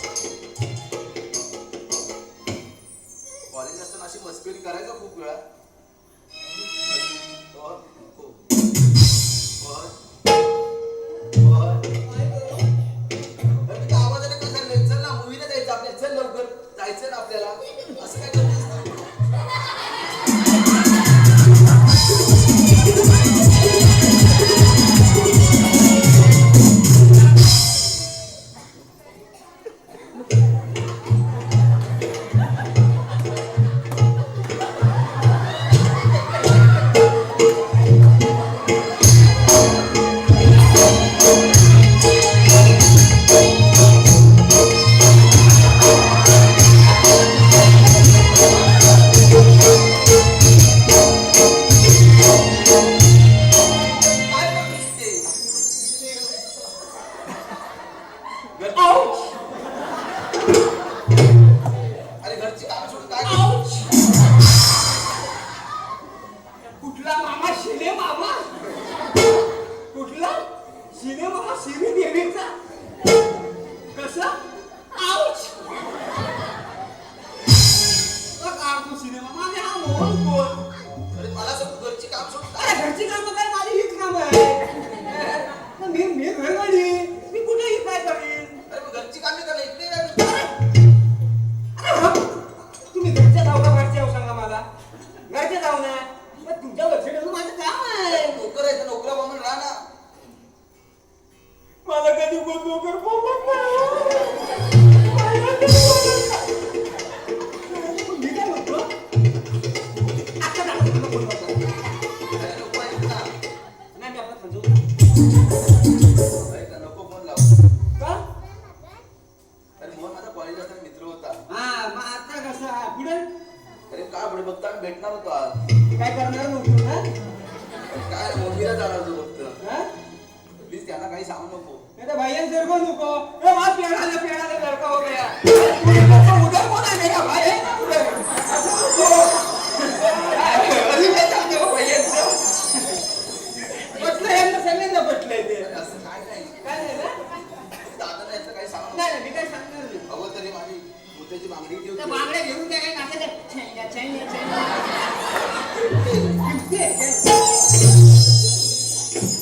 कॉलेज असताना अशी मस्करी करायचा खूप वेळा. मोहन, हो. मोहन, मोहन. अरे तुझ्या आवाजाने काय झालंय? चल ना मूवीला जायचं आपल्याला. चल लवकर जायचं ना आपल्याला. असं काय करतेस तू? काय करतेस ते? अरे घरची कामं सोडून काय करतेस? कुठला मामा शिने मामा कुठला शिने मामा शिरी देवीचा कसा आऊच तू शिने मामा आणि हा मोहन कोण अरे मला सांग घरची काम सोडून अरे काय? घरची कामं काय माझी हीच काम आहे मी घरवाडी मी कुठेही काय करीन अरे मग घरची कामे करायला इकडे काय? अरे हा, तुम्ही घरच्या जाऊ का बाहेरच्या जाऊ सांगा मला घरच्या जाऊ ना मग तुमच्या लक्ष ठेवणं माझं काम आहे नोकर आहे तर नोकरा म्हणून राहा ना. मला कधी कोण नोकर काही सांगू नको नहीं तो भैया तेरे को नुको ए वहां पेड़ा लड़का हो गया उधर कौन है मेरा भाई है ना उधर अरे काय सांगते हो भैयांचं? पटलं यांना सगळ्यांना पटलंय ते असं काय नाही काय नाही ना दादाला याचं काही सांगू नको. नाही नाही, मी काय सांगणार नाही अहो तरी माझी मोत्याची बांगडी ठेवली. त्या बांगड्या घेऊन त्या काही नाकाच्या छैया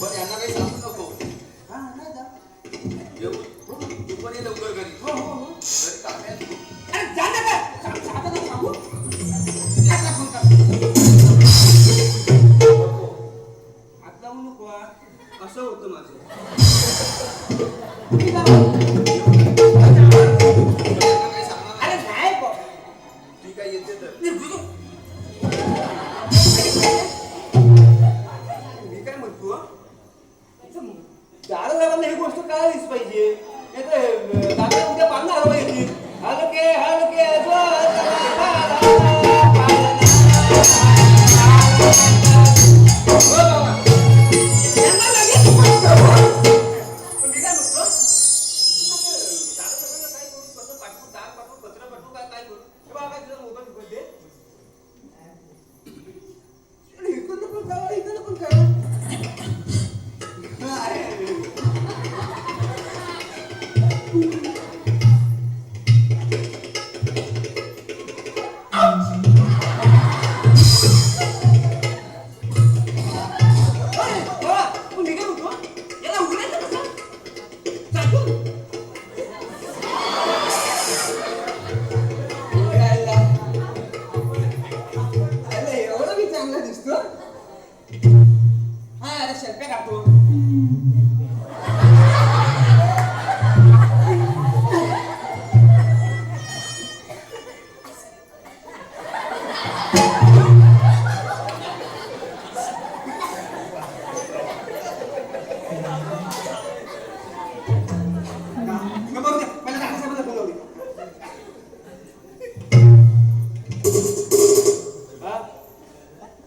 पण यांना काही सांगू नको. हा नाही जा येऊ तू पण ये लवकर घरी. हो हो हो घरी काम आहे तू. अरे जा ना काय आता तर सांगू आता फोन कर आता लावू नको हा. असं होतं माझं मी जाऊ. यांना काही सांगणार नाही. अरे नाही बा. ती काय येते तर मी काय म्हणतो दादा साहेबांना ही गोष्ट कळालीच पाहिजे नाही तर दादा उद्या पाहणं हवं येतील हलके हलके यांना लगेच म्हणतो. पण मी काय म्हणतो दादा साहेबांना काय करू कसं पाठवू दाल पाठवू कचरा पाठवू काय करू हे बघा काय तुझा मोबाईल उघड दे इकडनं पण करा इकडनं पण करा एवढं मी चांगला दिसतो हा अरे शेल्प्या काढतो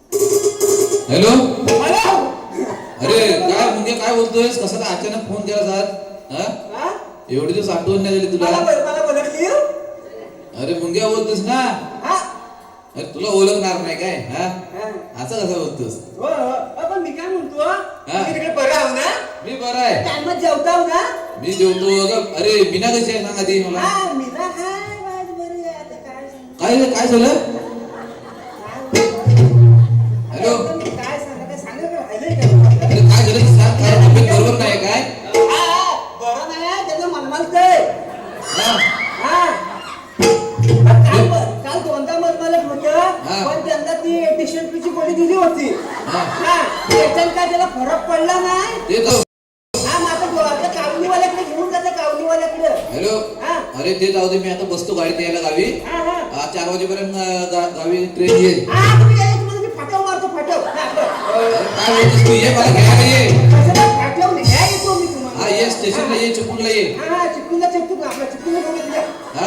हॅलो अरे काय म्हणजे काय बोलतोयस कसा काय अचानक फोन केला साहेब हा एवढी दिवस आठवण नाही झाली तुला अरे मुंग्या बोलतोस ना अरे तुला ओळखणार नाही काय हा असं कसं बोलतोस पण मी काय म्हणतो मी तिकडे बरं आहो ना मी बरा आहे टाइमात जेवताव ना मी जेवतो अगं अरे मीना कशी आहे सांग आधी मला हा मी ना हाय वाज बरी आहे आता काय सांगू? काय झालं हॅलो काय सांगा काय सांगा का राहिलंय का अरे काय झालं ते सांग काय तब्येत बरोबर नाही काय बरं नाही त्याचं मनमालतंय हा काल दोनदा मनमालत होतं पण त्यांना ती डिसेंट्रीची गोळी दिली होती त्याच्यात काय त्याला फरक पडला नाही ते तर हा मग आता कावलीवाल्याकडे घेऊन जाते कावलीवाल्याकडे हॅलो अरे ते जाऊ दे मी आता बसतो गाडीत यायला गावी हा हा 4 वाजेपर्यंत गावी ट्रेन येईल हा तुम्ही यायला तुम्हाला मी फाटव मारतो फाटव अरे काय बोलतोस तू ये मला घ्यायला ये फाटव नाही घ्या येतो मी तुम्हाला हा ये स्टेशनला ये चिपळूणला ये हा चिपकूनला चिपकून आपल्या चिपकूनला घेऊन येते हा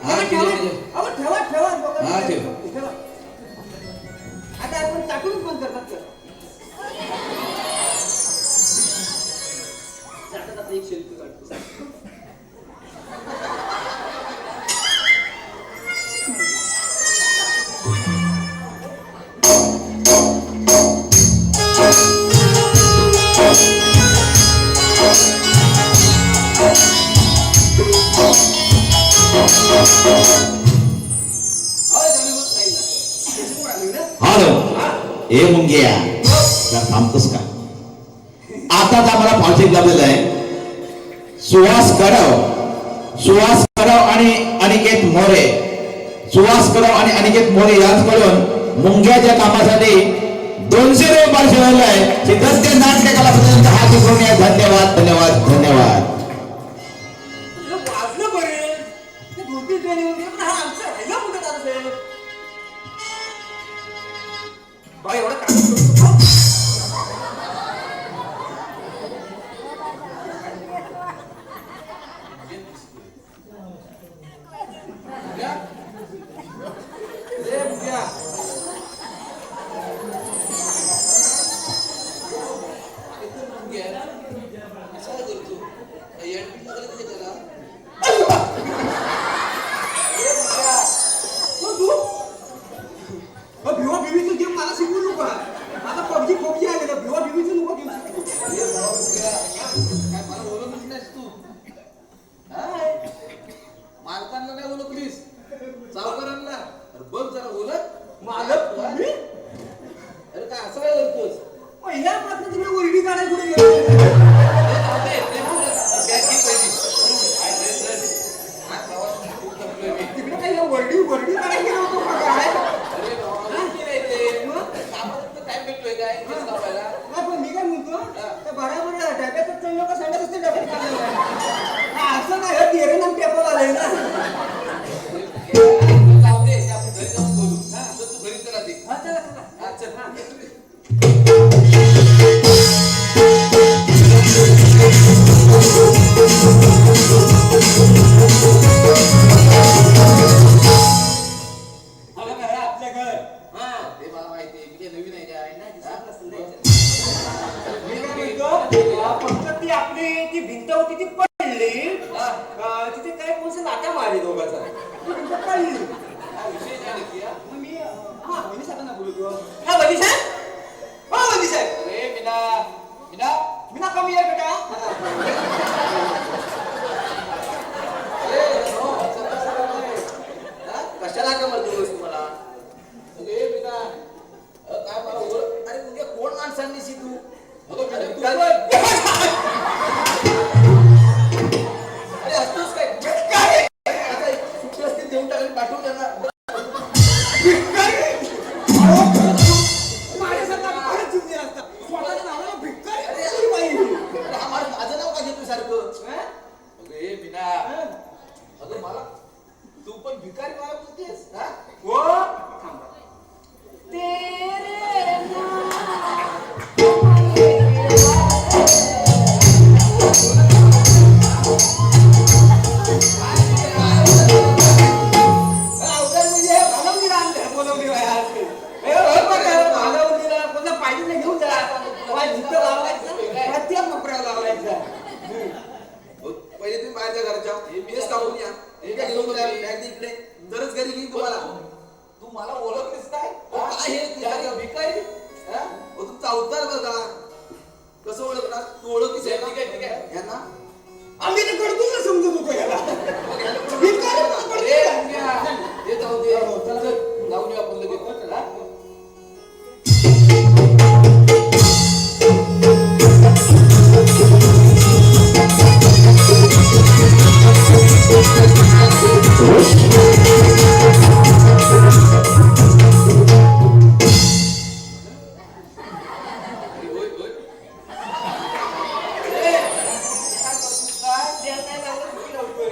ठेवा ठीक आहे. ठेवा हा, ठेव. ठेवा आता आपण चाटून बंद करतात का चाटत आता एक शेल्फी काढतो हॅलो ए मुंग्या जरा थांबतोस का आताच आम्हाला पावसाळ्यात लाभलेलं आहे सुहास कडाव आणि अनिकेत मोरे सुहास कडाव आणि अनिकेत मोरे यांच्याकडून मुंग्याच्या कामासाठी 200 रुपये पारितोषिक मिळालं आहे सिद्धस्य नाट्य कलापथकांचा हात उघडून या धन्यवाद धन्यवाद धन्यवाद वाजलं बरे ते 2-3 ट्रेन येऊन गेले पण हा आमचा राहिला कुठे दादा साहेब बाई एवढं काम करतो मुंग्या ते डबल काढलेलं आहे. हा, असं नाही हे तेरे नाम पेपर आलंय ना. जाऊ दे, ते आपण घरी जाऊन बोलू. तर तू घरी चला दे. हा, चला चला. हा, चल. हा. हा बघा, हे आपलं घर. हा. ते मला माहिती आहे. मी काही नवीन आहे काय? नाही, हा? दिसत नसेल नाही. मी काय म्हणतो, फक्त ती आपली ती भिंत होती ती पडली. तिथे काय कोणचं लाटा मारली दोघांचा. ती भिंत पडली. हा विषय नाही नक्की, हा? मग मी हा वहिनी साहेबांना बोलतो. हा वहिनी साहेब, हो वहिनी साहेब. अरे मीना, मीना, मी ना कमी आहे बेटा. अरे हो, चला, चला, नाही. हा? कशाला का म्हणतोस तू मला? अरे मीना, काय मला ओळख? अरे तुझ्या कोण माणसांनी शी तू? अगं मीना, तू काय? पण- अरे हसतोस काय? काय? आता सुट्टी असतील देऊन टाकून पाठवून त्यांना. माझ्यासारखा फारच जीव दिला असता. स्वतःच्या नावाला भिकारी अरे, कशी बाई? अरे हा माझं नाव का घेतो सारखं? हा? अरे मीना, अगं मला तू पण भिकारी मला बोलतेस, हा? हो? थांबा. तेरे म्हणजे भागवणीला आणलं, बोलवणी बाई आज. हे हो बघा, भागवणीला कोणता पाहिजे नाही घेऊन जा. वाय जिथं लावायचं, प्रत्येक नोकऱ्या लावायचं. पहिले तुम्ही बाहेर जा घरच्या. तेच काढून या. हे काय घेऊन बघा, बॅग दे इकडे. तरच घरी घेईन तुम्हाला. तू मला ओळखतेस काय? काय हे तुझ्या भिकारी? हा? तुमचा अवतार बघा. कसं ओळखणार? तू ओळखतीस आहे का? ठीक आहे. यांना? आम्ही तर करतो ना समजत होतो याला. भिकारी म्हणून करतो. अरे रम्या, हे जाऊ दे. चल, चल, जाऊन येऊ आपण लगेच. हा? अरे होय, होय. अरे, काय करतोस काय? द्यायला नाही लागलं, सुट्टी लावतोय.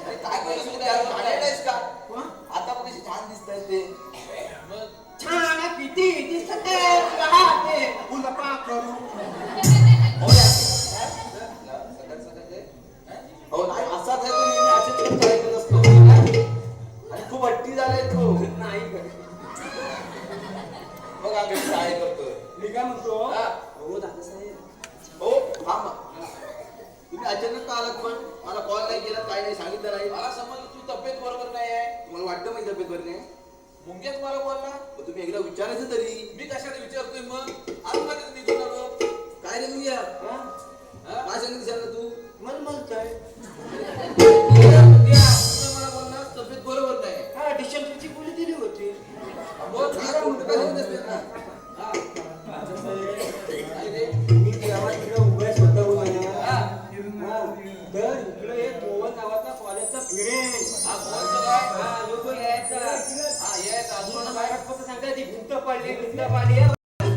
अरे काय करतोस तू? काय भांडायलायस का? हं? आता पण कशी छान दिसताय ते. मग छान किती दिसत आहे. राहते उलपा करू. हो या. सगळं सगळं ते. हो नाही असाच आहे तो नेहमी असेच करत ऐकत असतो. आणि खूप हट्टी झालाय तो. नाही गं. बघ आम्ही काय करतोय. मी काय म्हणतो, हा. हो दादासाहेब, हो थांबा. तुम्ही अचानक का आलात पण? मला कॉल नाही केला, काय नाही सांगितलं नाही. मला समजलं तुझी तब्येत बरोबर नाही आहे. तुम्हाला वाटतं माझी तब्येत बरी नाही? मुंग्यात मला बोलला. मग तुम्ही एकदा विचारायचं तरी. मी कशाला विचारतोय मग? आलो का तिथे निघून आलो? काय रे मुंग्या? हा? काय सांगितलं विचारलं तू? मला काय मुंग्या, तुझं मला बोलला तब्येत बरोबर नाही. हा डिसेंबरची गोळी दिली होती. मग काय कुठं काय होत असते ना? हा. काय रे? मी गावात इकडे उभा आहे स्वतःहून आहे. हा. हा. तर इकडे एक मोहन नावाचा कॉलेजचा फ्रेंड. हा, बोलतो काय? हा लोक यायचा. हा, येत अजून तुम्हाला काय? बाहेर फक्त सांगता ती भिंत पाडली, भिंत पाडली,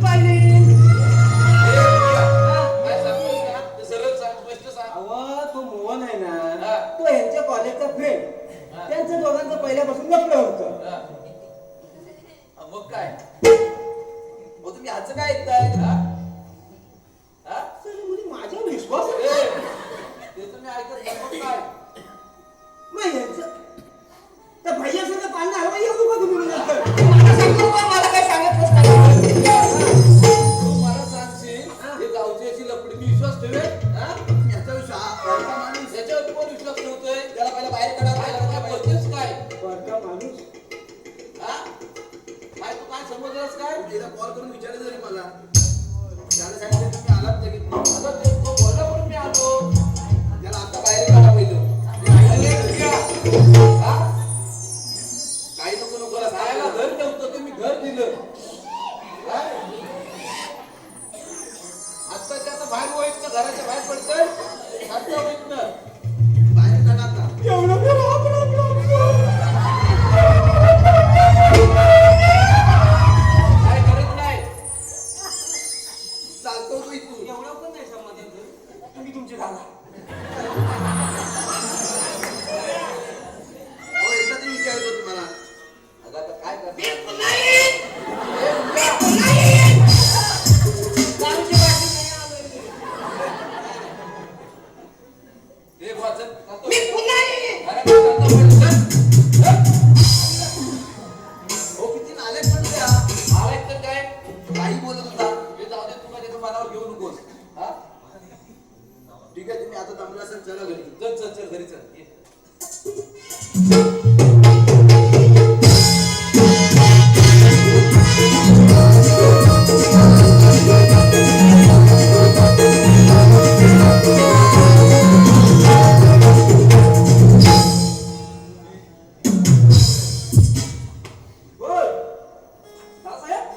पाडली. काय सांगतोस का? ते सरळ सांग, स्पष्ट सांग. अहो तो मोहन आहे हा. ना, तो यांच्या कॉलेजचा फ्रेंड. हा. त्यांचं दोघांचं पहिल्यापासून लफडं होतं. हा. हा, मग काय? मग तुम्ही ह्याचं काय ऐकताय? हा? हा? तर म्हणजे माझ्यावर विश्वास ए, आहे. ते तुम्ही ऐकत नाही, मग काय? मग यांचं तर भैयासंग पाळणं हवं येऊ का तुम्ही नंतर? मला सांगतो बा, मला काय सांगत नसता. तू मला सांगशील, हे गावची अशी लपडी मी विश्वास ठेवेल? हा? याचा विश्वास, वरचा माणूस याच्यावर कोण विश्वास ठेवतोय? त्याला पहिला बाहेर काढा. काय बोलतेस काय? वरचा माणूस हा? काय तू काय समजलास काय? तिला कॉल करून विचारायचं तरी मला. त्याला सांगितलं तुम्ही आलात लगेच. आता ते तो बोलला म्हणून मी आलो. त्याला आता बाहेर काढा पहिलं. हा? काही नको नको राहायला घर नव्हतं तुम्ही घर दिलं. हा? आत्ताच्या आता बाहेर होईत ना, घराच्या बाहेर पडतंय. आता होईत ना. बाहेर काढा आता. एवढं मी राहतो. काय करत नाही. चालतो तू इथून. एवढं पण नाही समाधान. उशीर आला अहो एकदा ते विचारतो तुम्हाला अगं आता काय करणार गावची बाटली नाही आलोय मी. हे बुवा, चल, जातो. मी पुन्हा येईन. अरे, जातो, चल. चल. हो किती नालायक माणूस आहे हा. नालायक तर काय काही बोलत होता हे जाऊ दे तू काय त्याच्या मनावर घेऊ नकोस हा ठीक आहे तुम्ही आता दमला असेल चला घरी चल चल चल घरी चल ये. बोल दादासाहेब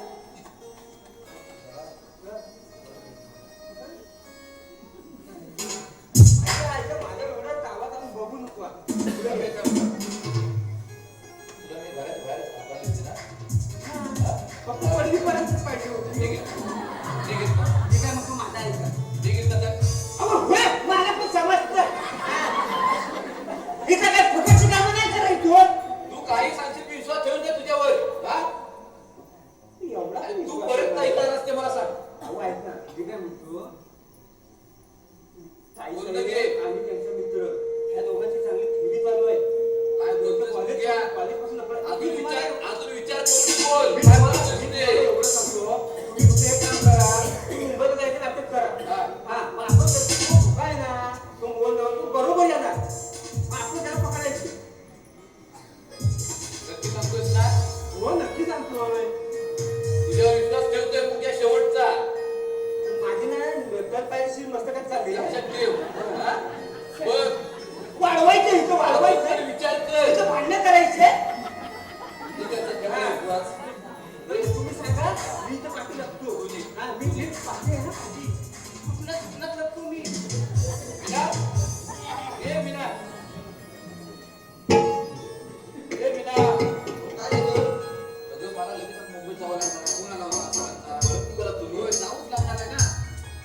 ऐका माझ्या एवढ्या गावात आम्ही बघू नको तुला काय काम? तुला मी घरात बाहेर थांबायला दिसते ना फक्त पडलीपर्यंत पाहिजे होती ठीक आहे ठीक आहे ठीक आहे मग तू माझा ऐका ठीक आहे दादा अहो हे मला पण समजतं इथं काय फुकटची कामं नाही करायचो तू काही सांगशील मी विश्वास ठेवून दे तुझ्यावर हा एवढा आणि तू परत नाही करणार ते मला सांग अहो ऐक ना मी काय म्हणतो ताई बोल साहेब ना घे. आणि त्यांचे मित्र ह्या दोघांची चांगली थेरी चालू आहे काय बोलतोस कॉलेज घ्या कॉलेजपासून आपण अजून विचार करून बोल काय मला सांगू दे एवढं सांगतो तुम्ही कुठे एक काम करा तुम्ही मुंबईला जायचं नाटक करा हा. हा मग आपण तो भुका आहे ना तो बोल तू बरोबर येणार मग आपण त्याला पकडायची नक्की सांगतोस ना हो नक्की सांगतोय तुझ्यावर विश्वास ठेवतोय मुख्या शेवटचा माझी ना तर पाहिजे मस्तकात चालली लक्षात ठेव हा? बघ वाढवायचं इथं वाढवायचं विचार कर इथं भांडणं करायचे ठीक आहे, चल, ठेवा विश्वास. तुम्ही सांगा मी इथं पाठी लागतो हा मी जे पाठी आहे ना पाठी चुकण्यात लागतो मी मीना ए मीना ए मीना काय झालं? अगं मला लगेच मुंबईत जावं लागणार कोणाला परत तू घरात होय जाऊच लागणार आहे ना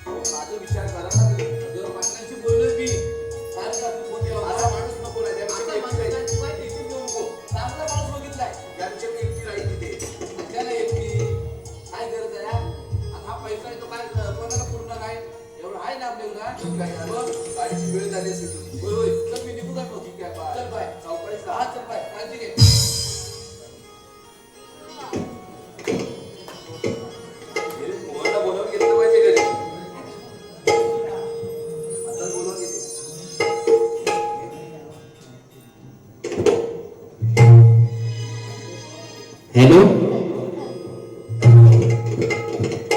माझा विचार करा ना अगं पाटलांशी बोललोय मी काय का तू फोन केला असा माणूस नको ना त्यापेक्षा माणसाची काय टेन्शन घेऊ नको चांगला माणूस बघितलाय त्यांच्या एकटी राहील तिथे त्याला एकटी काय गरज आहे आता हा पैसा आहे तो काय कोणाला पूर्ण नाही एवढं आहे ना आपल्याकडं काय मग गाडीची वेळ झाली असेल तुझी होय होय चल मी निघू काय मग ठीक आहे बाय चल बाय सावकाळी हा चल बाय काळजी घे मोहनला बोलावून घेतलं पाहिजे घरी आता बोलावून घेते हॅलो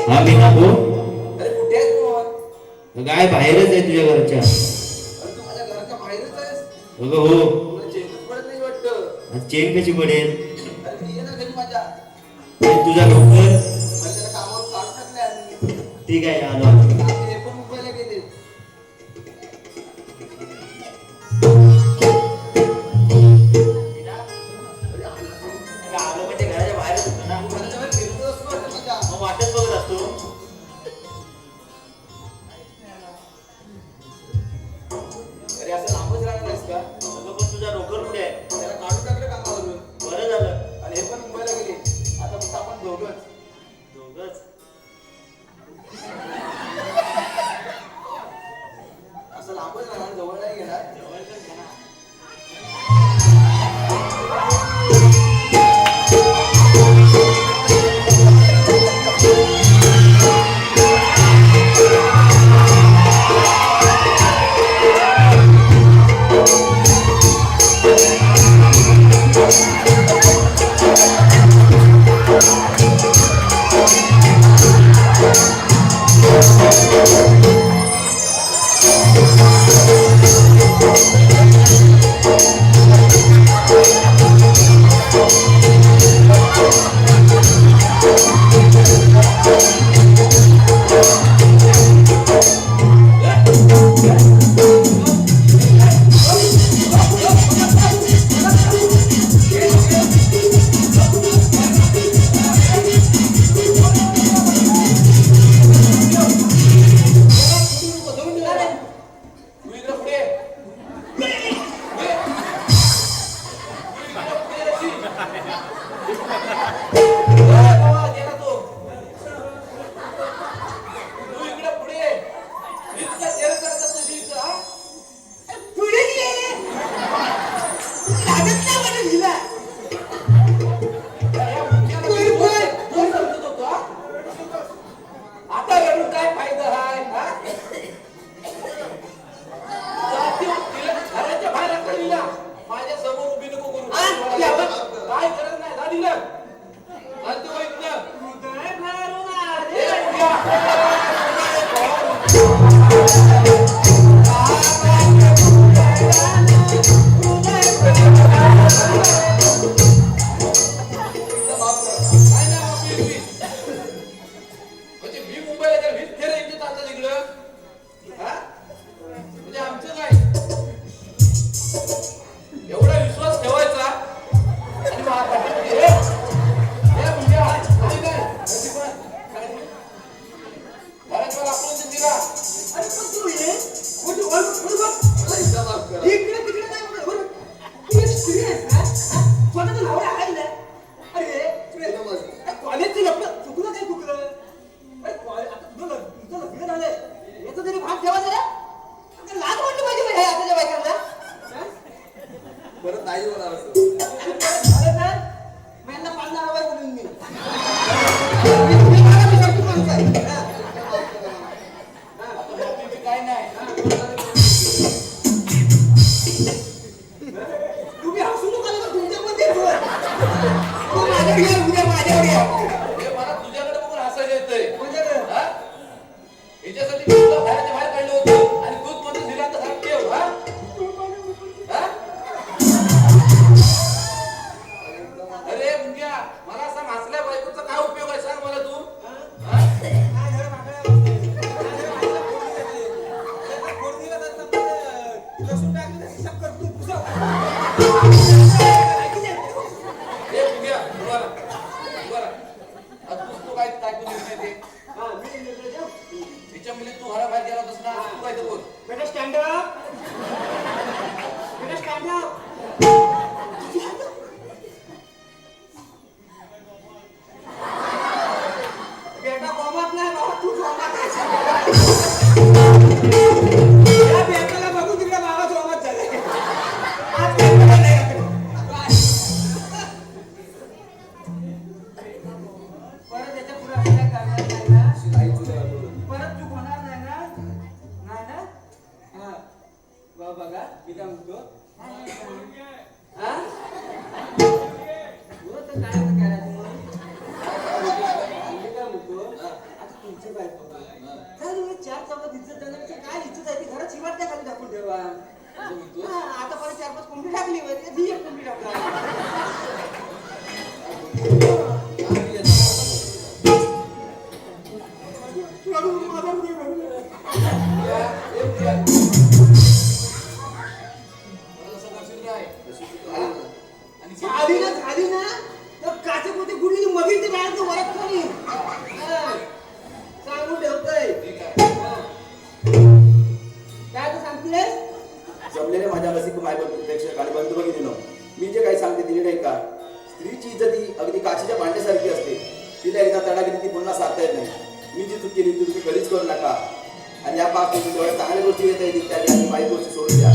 हा मीना बोल अरे कुठे आहेस मोहन काय बाहेरच आहे तुझ्या घरच्या अरे तू माझ्या घराच्या बाहेरच आहेस अगं हो तुला चेंजच पडत नाही वाटतं आज चेन कशी पडेल अरे ती ये ना घरी माझ्या आणि तुझा नंबर मला त्याला कामावर काढून टाकले आम्ही ठीक आहे आलो आलो. आता हे पण मुंबईला गेले आलो म्हणजे घराच्या बाहेरच होतो ना घराच्या बाहेर फिरतो असतो वाटतं माझ्या मग वाटच बघत असतो अरे असं लांबच राहणार आहेस का अगं पण तुझा नोकर कुठे आहे त्याला काढून टाकलं कामावरून बरं झालं आणि हे पण मुंबईला गेले आता फक्त आपण दोघंच दोघंच असं लांबच राहणार जवळ नाही घेणार जवळच घे ना. काय नाही बाप, वीज. म्हणजे मी मुंबईला गेलो, वीज फेर इथे जातं तिकडं. हा? म्हणजे आमचं काय एवढा विश्वास ठेवायचा आणि म्हणजे बऱ्याच आपण दिला. अरे पण तू ये इकडे तिकडे नाही म्हणत. बरोबर. तू एक स्त्री आहेस ना? हा? स्वतःचं नाव आहे ना? अरे कॉलेजचं लग्न चुकलं काय चुकलं? अरे आता तुझं लग्न झालंय याचं तरी भाग ठेवा जरा. आता लाज वाटली पाहिजे बा ह्या आताच्या बायकांना. हा? परत नाही होणार असं. आणि परत झालं तर मग यांना पाळणार हवाय बोलून मी. मी मला विचारतो माणूस आहे. हा. आता बाकी काय नाही. तुम्ही हसू नका ना, तुमच्या पण ते बोल. तू माझ्यावर ये, उद्या माझ्यावर ये. हे मला तुझ्याकडे बघून हसायला येतंय. म्हणजे काय? हा? याच्यासाठी मी तुला बाहेरच्या बाहेर काढलं होतं आणि तूच म्हणतो दिला तर हात ठेव. हा? हा? अरे मुंग्या, मला सांग हसल्या बायकोचा काय उपयोग आहे सांग मला तू. हा? काय झालं मागं? काय झालं मागं? फोडणीला जात नसतं. लसूण टाकलं तर हिसाब कर तू. पुसव. हे मुंग्या, उभा राहा. उभा राहा. आता तू काय काय तू निर्णय दे. हा, मी निर्णय देऊ. तिच्यामुळे तू घराबाहेर गेला होतास ना, तू काय ते बोल. बेटा स्टँड अप. बेटा स्टँड अप. बेटा गोमात नाही बाबा, तू गोमात आहेस. या बेटाला बघून तिकडे बाबा जोमात झाले. आज काय करायला नाही आपल्याला. परत याच्या पुढे असं काय करणार नाही ना? आई तुला बोलू. परत चूक होणार नाही ना? नाही ना? हा. बघा मी काय म्हणतो. हा? हो, तर काय करायचं मग? मी काय म्हणतो, आता तुमची बायको चालेल, 4 चौकात इज्जत देण्यापेक्षा काय इज्जत आहे ती घरात शिवाट्या खाली टाकून ठेवा. हा, आता परत 4-5 कोंबडी टाकली होती, ती एक कोंबडी टाकला. माझा हृदय भरलं. मुंग्या, हे मुंग्या. मला असं करशील काय? हा? आणि झाली ना तर काचेपोते गुढी मगी ते बाहेर वरत कोणी सांगून ठेवतोय. ठीक आहे. काय तू सांगतेस? जमलेले माझ्या रसिक मायपेक्षा आणि बंधू भगिनीनो, मी जे काही सांगते दिली नाही का, स्त्रीची इज्जत ही अगदी काचेच्या भांड्यासारखी असते. तिला एकदा तडा गेली ती पुन्हा साधता येत नाही. मी जी चूक केली ती तुम्ही कधीच करू नका. आणि या पाच जेवढ्या चांगल्या गोष्टी येत येतील त्या आणि वाईट गोष्टी सोडून द्या.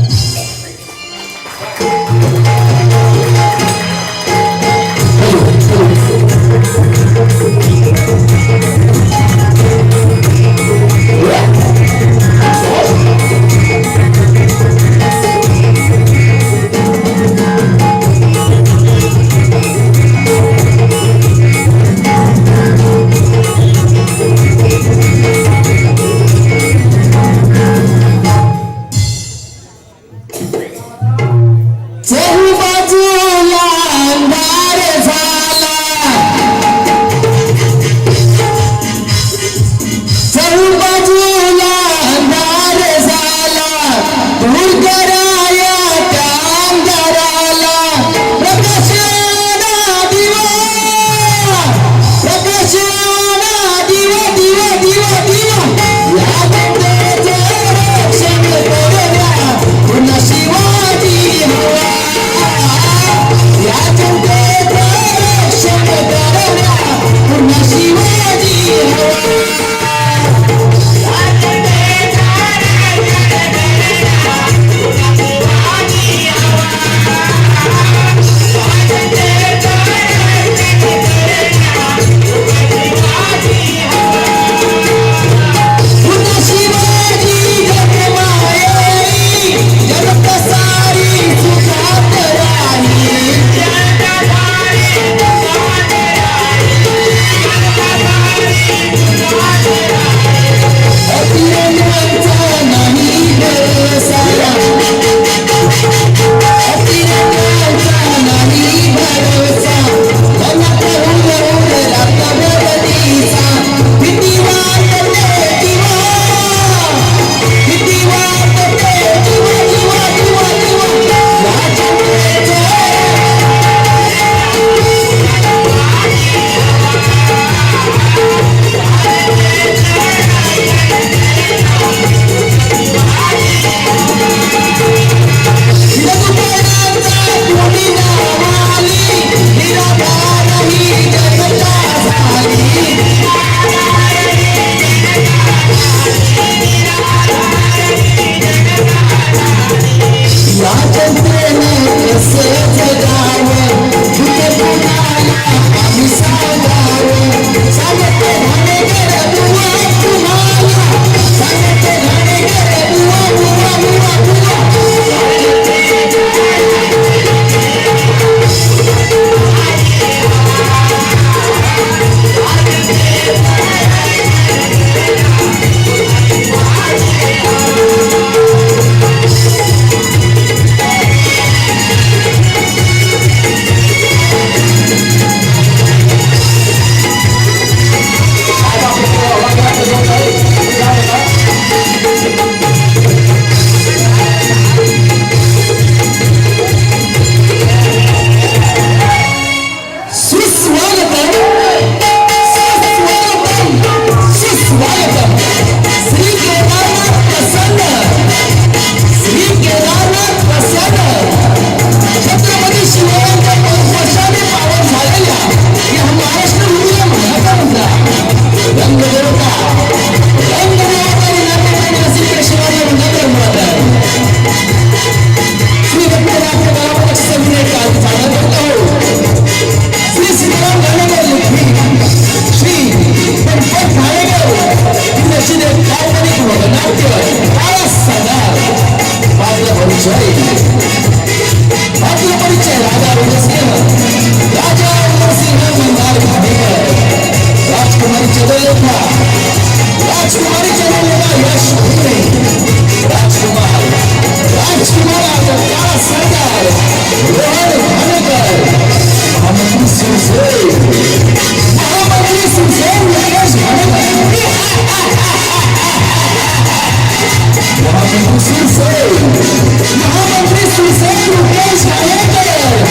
महामंत्री श्रीसेन रुपेश गायकवाड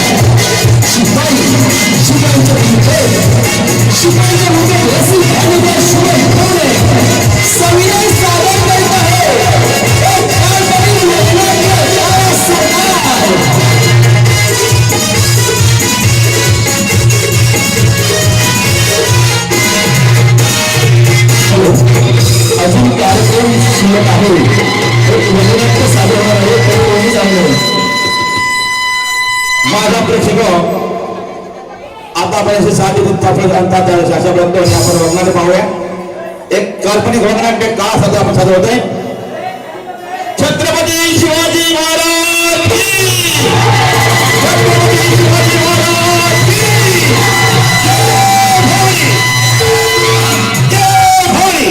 शिपाईच्या भूमिकेत रसिक आणि त्या शुभे सविनय सादर करत आहे एक काल्पनिक लोकनाट्य तारा सरकार. अजून कार्यक्रम शिल्लक आहे एक लोकनाट्य सादर होणार आहे तर कोणी जाणलं माझा प्रेक्षक आतापर्यंत साधी आणतात अशा पर्यंत आपण वर्णनाने पाहूया एक काल्पनिक वगनाट्य का सध्या आपण सादर होतोय छत्रपती शिवाजी महाराज की! छत्रपती शिवाजी महाराज की! जय भवानी!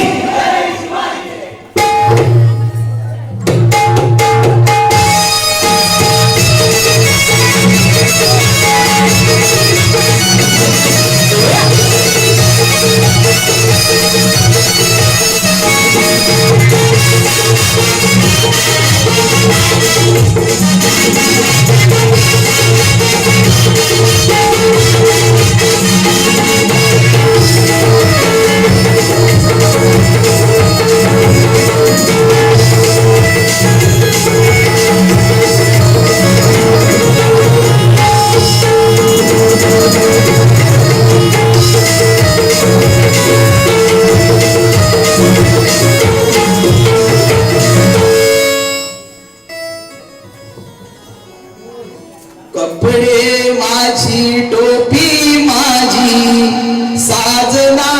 कपडे माझी टोपी माझी साजना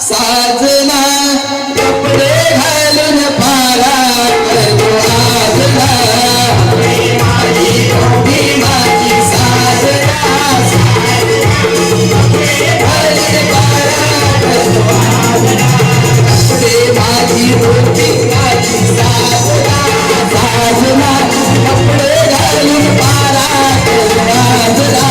साजना कपडे घालून पारा करतो आजना माझी टोपी माझी साजना कपडे घालून पारा करतो आजना कपडे माझी टोपी माझी साजना साजना कपडे घालून पारा करतो आजना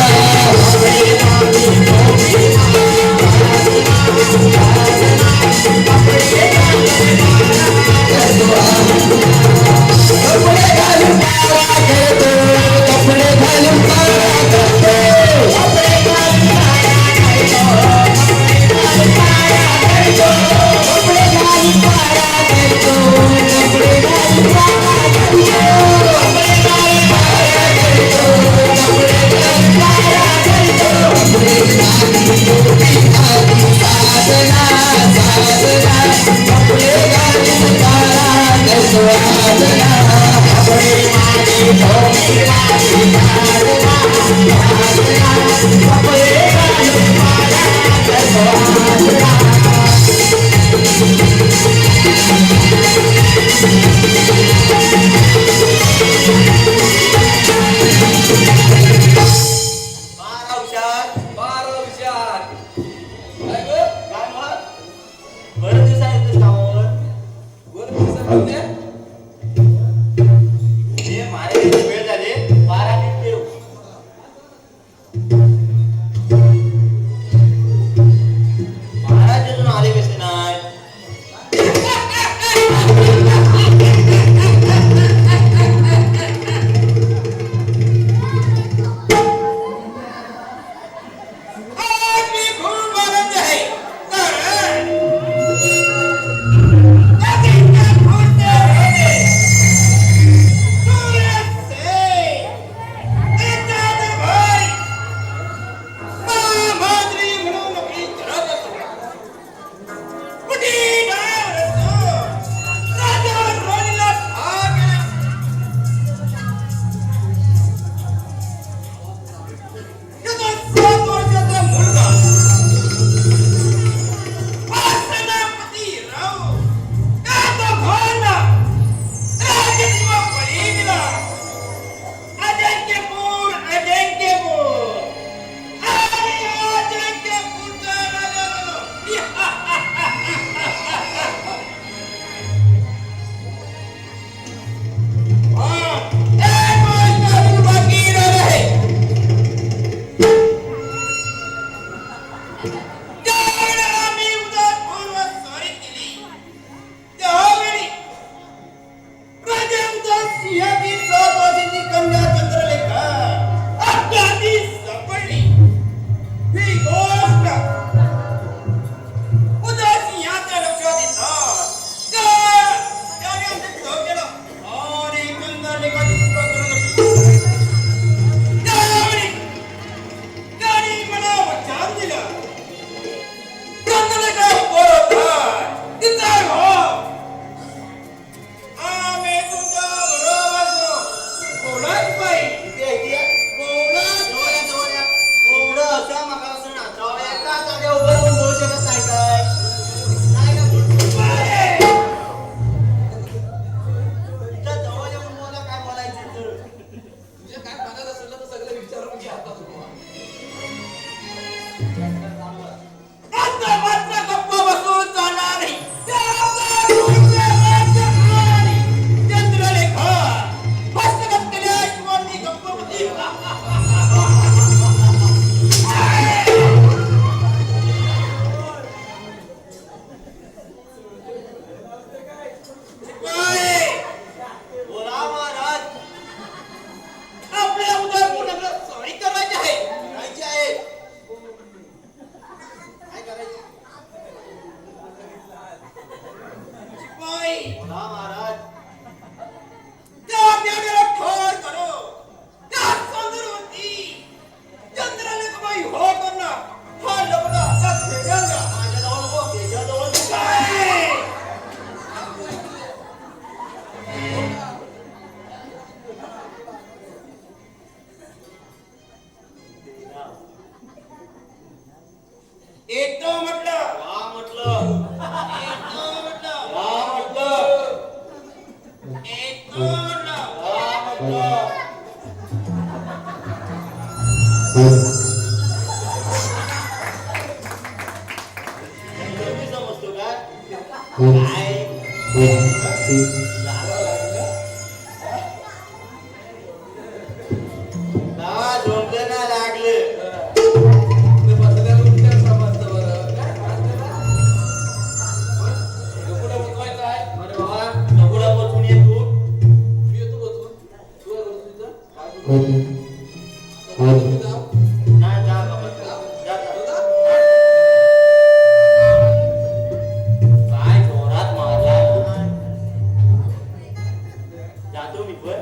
महाराज अजून आले कसे नाही तुझ्या सिंहाची 7 वर्षाची कन्या चंद्रलेखा अगदी सापडली. ही गोष्ट उद्या सिंहाच्या लक्षात येतात. त्याने आमचे ठेव केलं आणि चंद्रलेखाची सुटका करत होती. त्याने मला वचन दिलं. चंद्रलेखा बरोबर तिचा भाव आम्ही तुमच्या बरोबर बोलाच पाहिजे. एवढं असं मका असं नाचावं एका जागेवर उभं राहून बोलू शकत नाही काय? नाही ना तुझ्या जवळ येऊन मला काय बोलायचं तर तुझ्या काय मनात असेल ना तर सगळं विचारून घे आता तुम्हाला. आता मात्र गप्पा बसून चालणार नाही. चंद्रलेखा हस्तगत केल्याशिवाय मी गप्प बसेल. बोला महाराज. आपल्याला उद्या पूर्ण सॉरी करायची आहे. करायची आहे. काय करायची? शिपाई बोला महाराज. त्या देवाला ठार करो. त्या चंद्रवंती चंद्रलेखाबाई हो करणार. हा लपडा त्या खेड्याला माझ्याजवळ नको, त्याच्याजवळ नको. काय? येतो म्हटलं. वा म्हटलं. येतो म्हटलं. वा म्हटलं. येतो म्हटलं. वा म्हटलं. तुम्ही समजतो का? काय? ना झोपलं ना लागलं. ते बसल्यावर काय समजतं बरं? काय समजतं ना? कुठं बसवायचं आहे? अरे बाबा नगुडा बसून ये तू. मी येतो बसून. तू आहे बसून तिथं? काय करू? तुम्ही जाऊ. नाही जा बाबा जा. जा, तू जा. जा. काय जोरात मारला. जातो मी पण.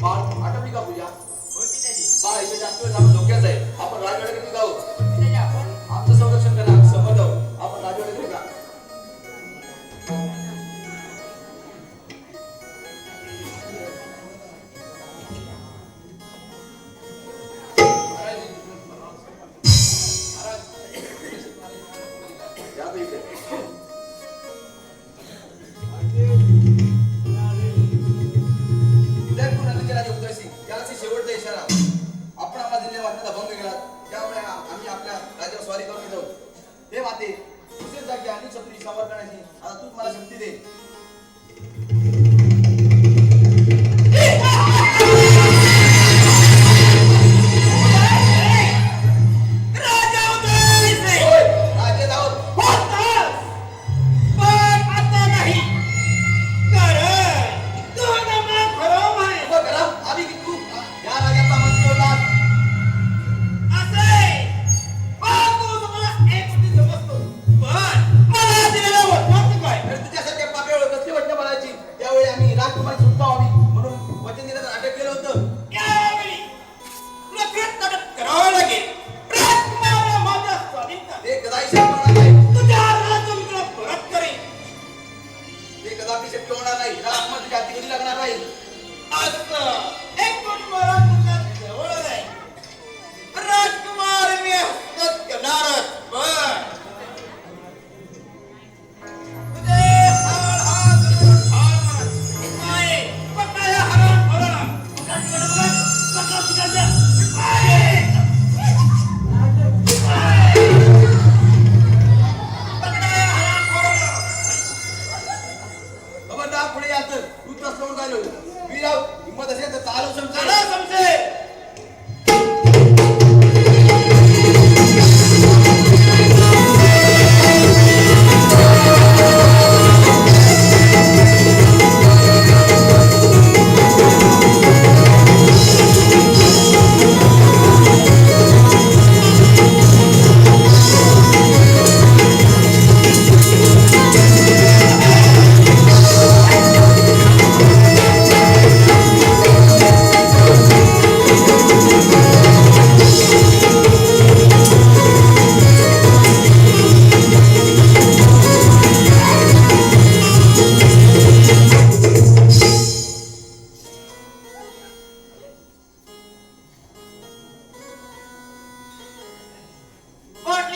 बाळ, आठवली का पूजा? बाळ, इथे जास्त वेळ थांबणं धोक्याचं आहे. आपण राजवाड्याकडे जाऊ. आमचं संरक्षण करा. समोर जाऊ. आपण राजवाड्याकडे जा. या तू इकडे. उदयपूर नदीचे राजा उदयसिंग याचा शेवटचा इशारा. आपण आम्हाला दिलेल्या वाटण्याचा भंग केला. त्यामुळे आम्ही आपल्या राज्यावर स्वारी करून येतो. हे माते, दुसरी जागी आणि शत्रूची संवाद करण्याची आता तूच मला शक्ती दे. राजा उदयसिंग होय, राजे जाऊ. होतास. पण आता नाही. कारण तू मला खरं माहित. उभं करा. आम्ही की तू या राजाचा मंत्री होतास. असे तू तुम्हाला एक गोष्ट समजतो. पण मला दिलेलं वचन काय? तर तुझ्यासारख्या पाप्यावर कसली वाटणं पडायची?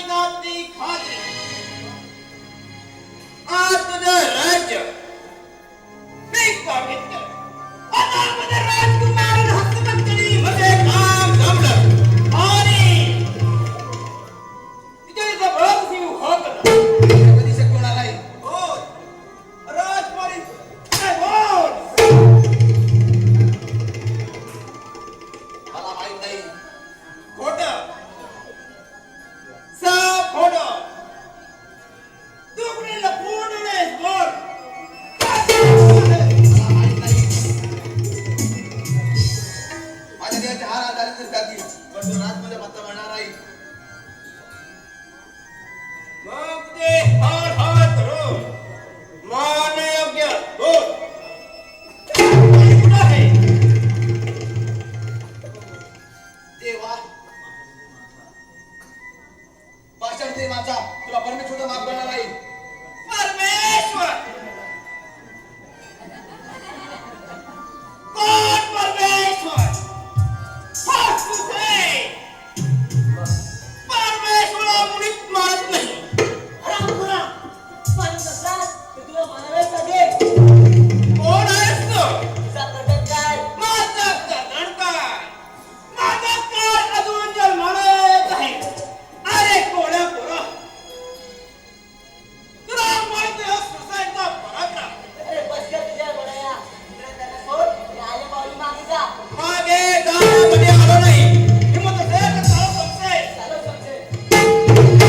निघाती खात्री आज तुझं राज्य मी काढित आता मध्ये राजकुमार हस्तपत्नी मध्ये काम जमलं आणि तिच्या इथं बळच जीव होत कधी शक्य होणार नाही. हो राजकुमारी काय बोल मला माहित नाही. खोटं साफ खोटं तू कुणी लपवून नयेस बोल मला माहित नाही. माझ्या देहाचे हार आधारित तर जातील पण तो राजमध्ये पत्ता म्हणणार नाही. मग ते हार हार करून मानयोग्य बोल आणि कुठं आहे देवा पाषाण ते माझा तुला परमेश्वर माफ करणार नाही. परमेश्वर कोण परमेश्वर हा तुझे परमेश्वरा मुळीच मानत नाही रामखुरा पण नसलास तर तुला मानायला लागेल. कोण आहेस तू तुझा प्रगत काय माझा कारण काय माझा काळ अजून जन्माला येत आहे अरे कोण्या पोरा तुला माहिती आहे सुसायचा पराक्रम अरे बस कर तुझ्या बडाया इकडे त्याला सोड आणि आल्या पावली मागे जा. मागे जाण्यामध्ये आलो नाही हिम्मत असेल तर चालू समजे चालव समजे.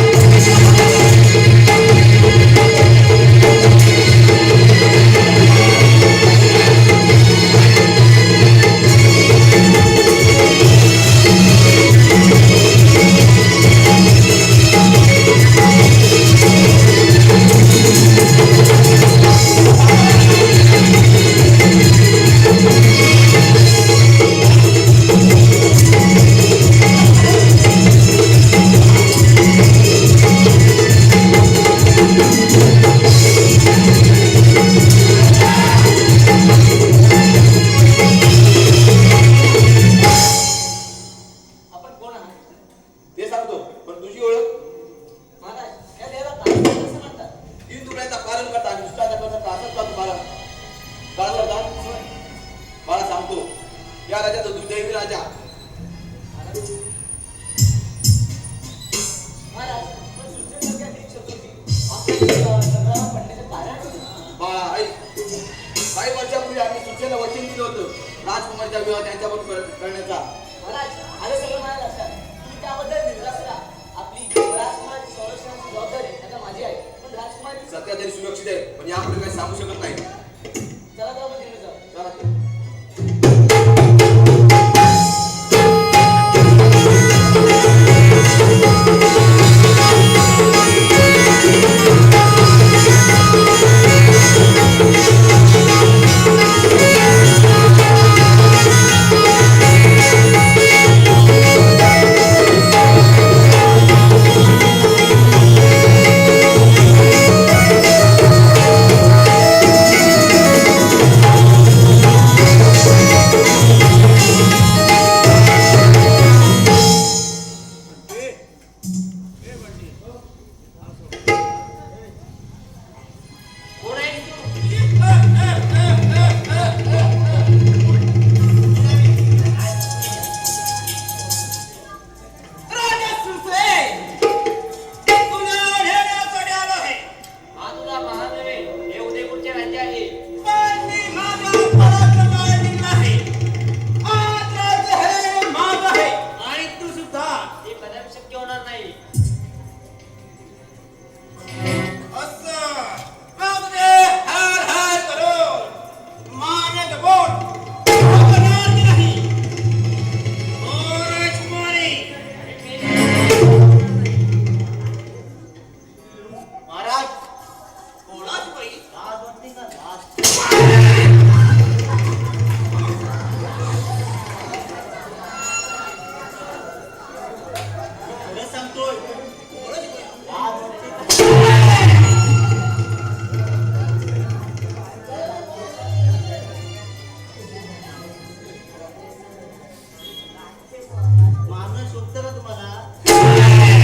आपण कोण आहात? ते सांगतो पण तुझी ओळख महाराज या देवाला काय असं म्हणतात? तीन तुकड्यांचा पालन करता आणि दुसऱ्याचा करता असंच का तुम्हाला कळलं का? मला सांगतो या राजाचा दुर्दैवी राजा महाराज पण सुचेसारख्या नीट शब्द होती. आपल्या संग्राम पडण्याचं कारण बाळा ऐक काही वर्षापूर्वी आम्ही सुचेला वचन दिलं होतं राजकुमारचा विवाह त्यांच्याबरोबर करण्याचा. महाराज आलं सगळं माझ्या लक्षात. तुम्ही त्याबद्दल निराश राहा. आपली राजकुमाराची संरक्षणाची जबाबदारी आता माझी आहे. पण राजकुमारी सध्या तरी सुरक्षित आहे पण यापुढे काही सांगू शकत नाही. चला तर आपण तिकडे जाऊ. चला तर. कोण आहेस तू राजा सुसे तुला ढेऱ्याकडे आलो आहे हा तुला महान नव्हे. हे उदयपूरचे राज्य आहे. पण मी माझ्या पराक्रमाला निघाला आहे आज राज्य हे माझं आहे आणि तू सुद्धा हे कदापि शक्य होणार नाही. असं मग ते हार हार करून मानक बोट होणार की नाही ओ राजकुमारी महाराज कोणाच बाई लाज वाटते का? लाज. खरं सांगतोय कोणाच बाई लाज वाटते का? मारणं शोभतं का तुम्हाला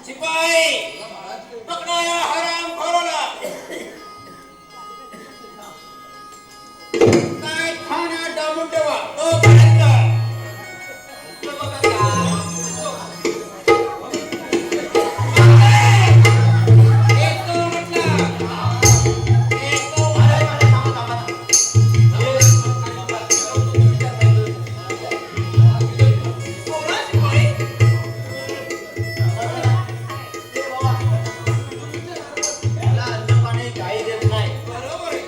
शिपाई पकडा या हरामखोराला. काय खाना डांबून ठेवा तो पर्यंत. तो बघा का? येतो म्हटलं. येतो. अरे थांबा थांबा. त्याला अन्न पाणी काही देत नाही. बरोबर आहे.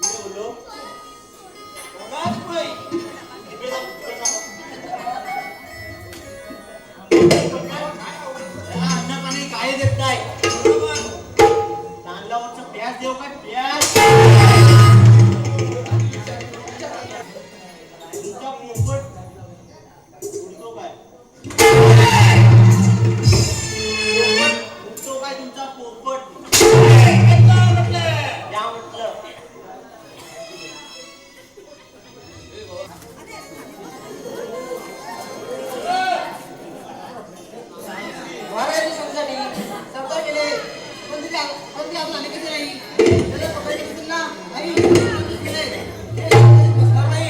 बोललो कोणाच नाही. इकडे जा, इकडे जा. त्याला अन्न पाणी काही देत नाही. बरोबर. तांदळावरचं प्याज देऊ काय प्याज. तुमचा पोपट उडतो काय उडतो काय तुमचा पोपट. या म्हटलं. महाराज समजा गेले पण ती आपण आली कशी नाही त्याला पकडायची किती ना आई बसणार नाही.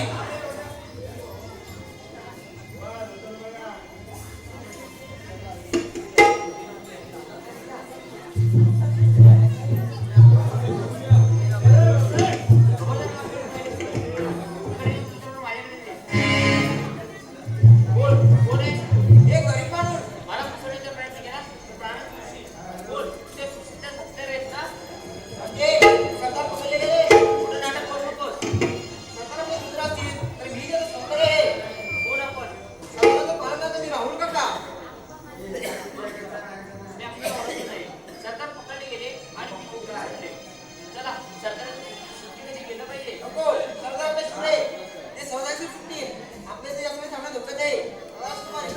बोल बोल आहे. हे गरीब माणूस मला फसवण्याचा प्रयत्न केला प्राण बोल ते सुशिक्षित हत्यार आहेत ना. ते सरदार पकडले गेले. कुठं नाटक करू नकोस. सरदार आपले मित्र असतील तर मी जर सौंदर्य आहे बोल आपण. सरदाराचं पालन तर मी राहुल काका. मी आपल्याला ओळखत नाही. सरकार पकडले गेले आणि मी उभे राहिले. चला सरकार सुट्टीमध्ये गेलं पाहिजे. नको सरदार आपले सुटले ते सौदाची सुटतील आपले ते याच्यामध्ये थांबणं धोक्यात आहे. राजकुमारी.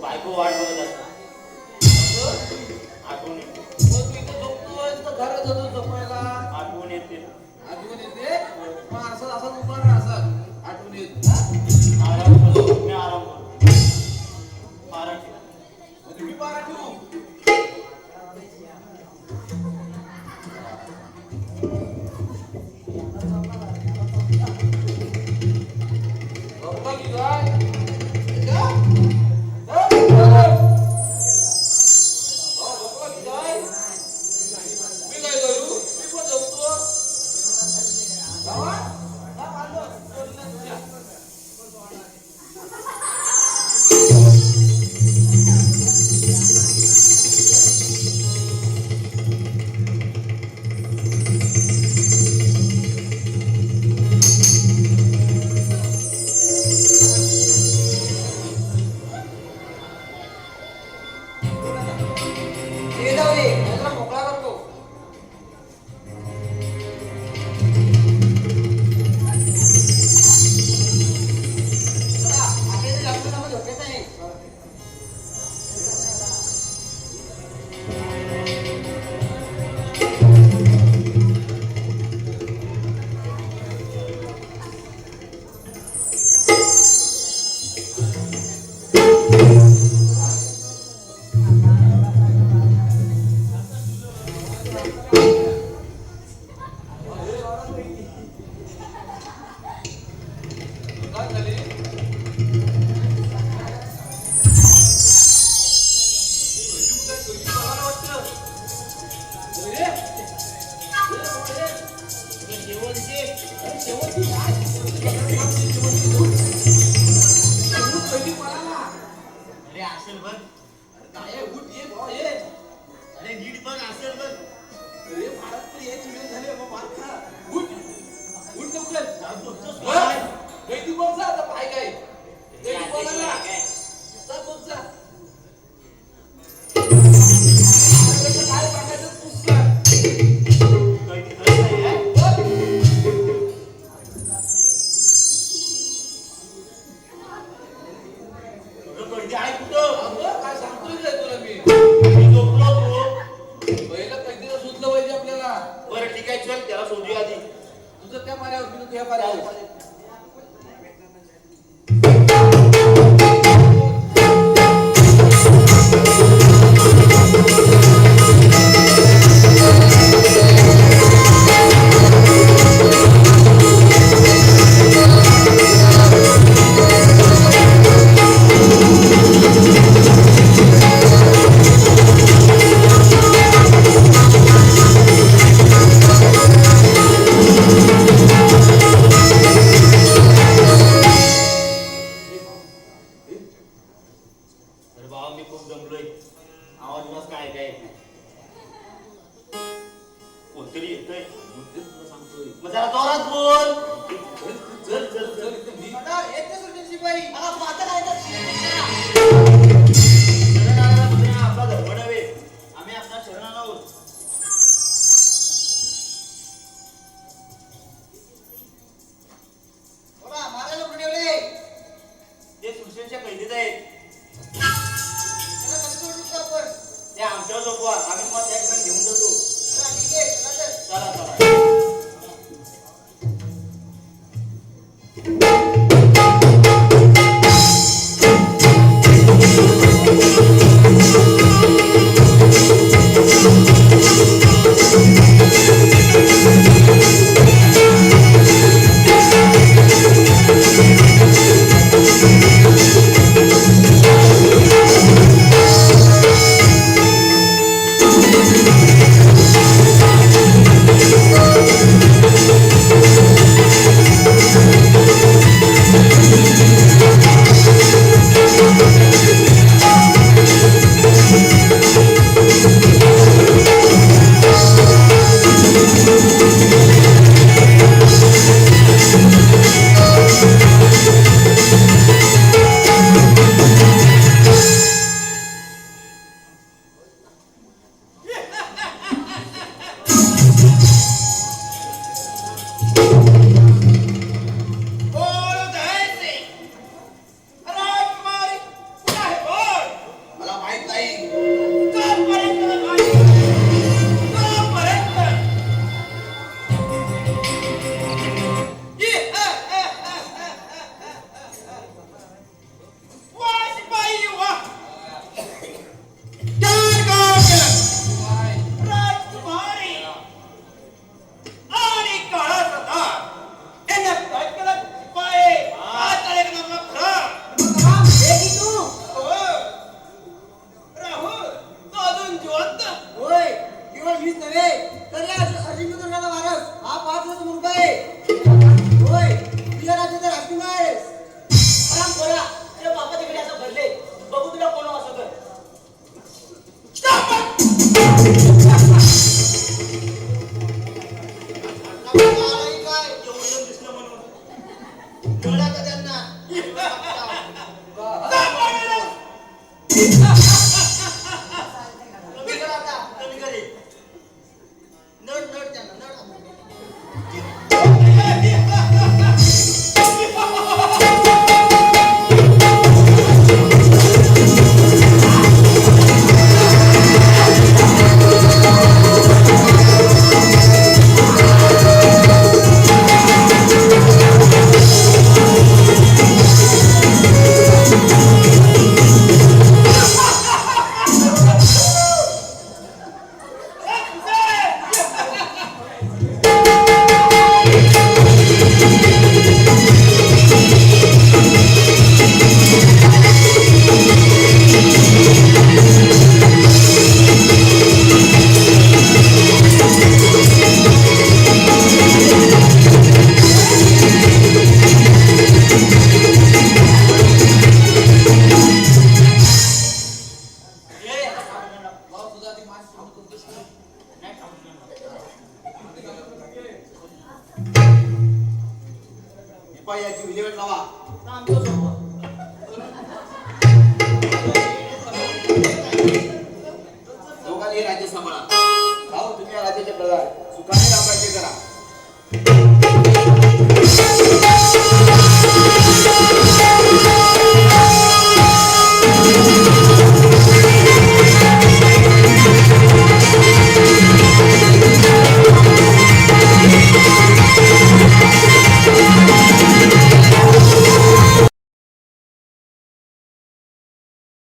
बायको वाट बघत असतात आठवण येते मग तू इथं झोपतोय तर घरात जातो झोपायला आठवण येते आठवण येते मग असं असं उभा राहा असं आठवण येत हा? आराम करतो मी आराम करतो आराम ठेव. मग तुम्ही पारा ठेवू बाप्पा की काय? का? बाप्पा की काय? मी काय करू? मी पण झोपतो. गावा? जा बांधव. सोडलं तुझ्या. ये जाऊ दे तुला मोकळा करतो चला आपल्या इथे लग्न जमा झोपायचं आहे काय झाले? अरे असेल बघ अरे नीट बघ असेल बघ कळती कळत नाही आहे. तुझं कळती आहे कुठं काय सांगतोय रे तुला मी मी झोपलो तू पहिलं कैदीला सुचलं पाहिजे आपल्याला बरं ठीक आहे चल त्याला शोधूया आधी तुझं त्या पाऱ्यावर मी तुझ्या पाऱ्यावर अरे बाबा मी खूप दमलोय आवाज मस्त काय काय येत नाही कोणतरी येतंय मग जरा जोरात बोल चल चल चल शरणाला दुसरा आपला धर्म नव्हे आम्ही आपला शरणाला आहोत ते सुरक्षेच्या कैदीत आहेत ते आमच्यावर झोपवा आम्ही तुम्हाला त्या ठिकाणी घेऊन जातो चला चला आहे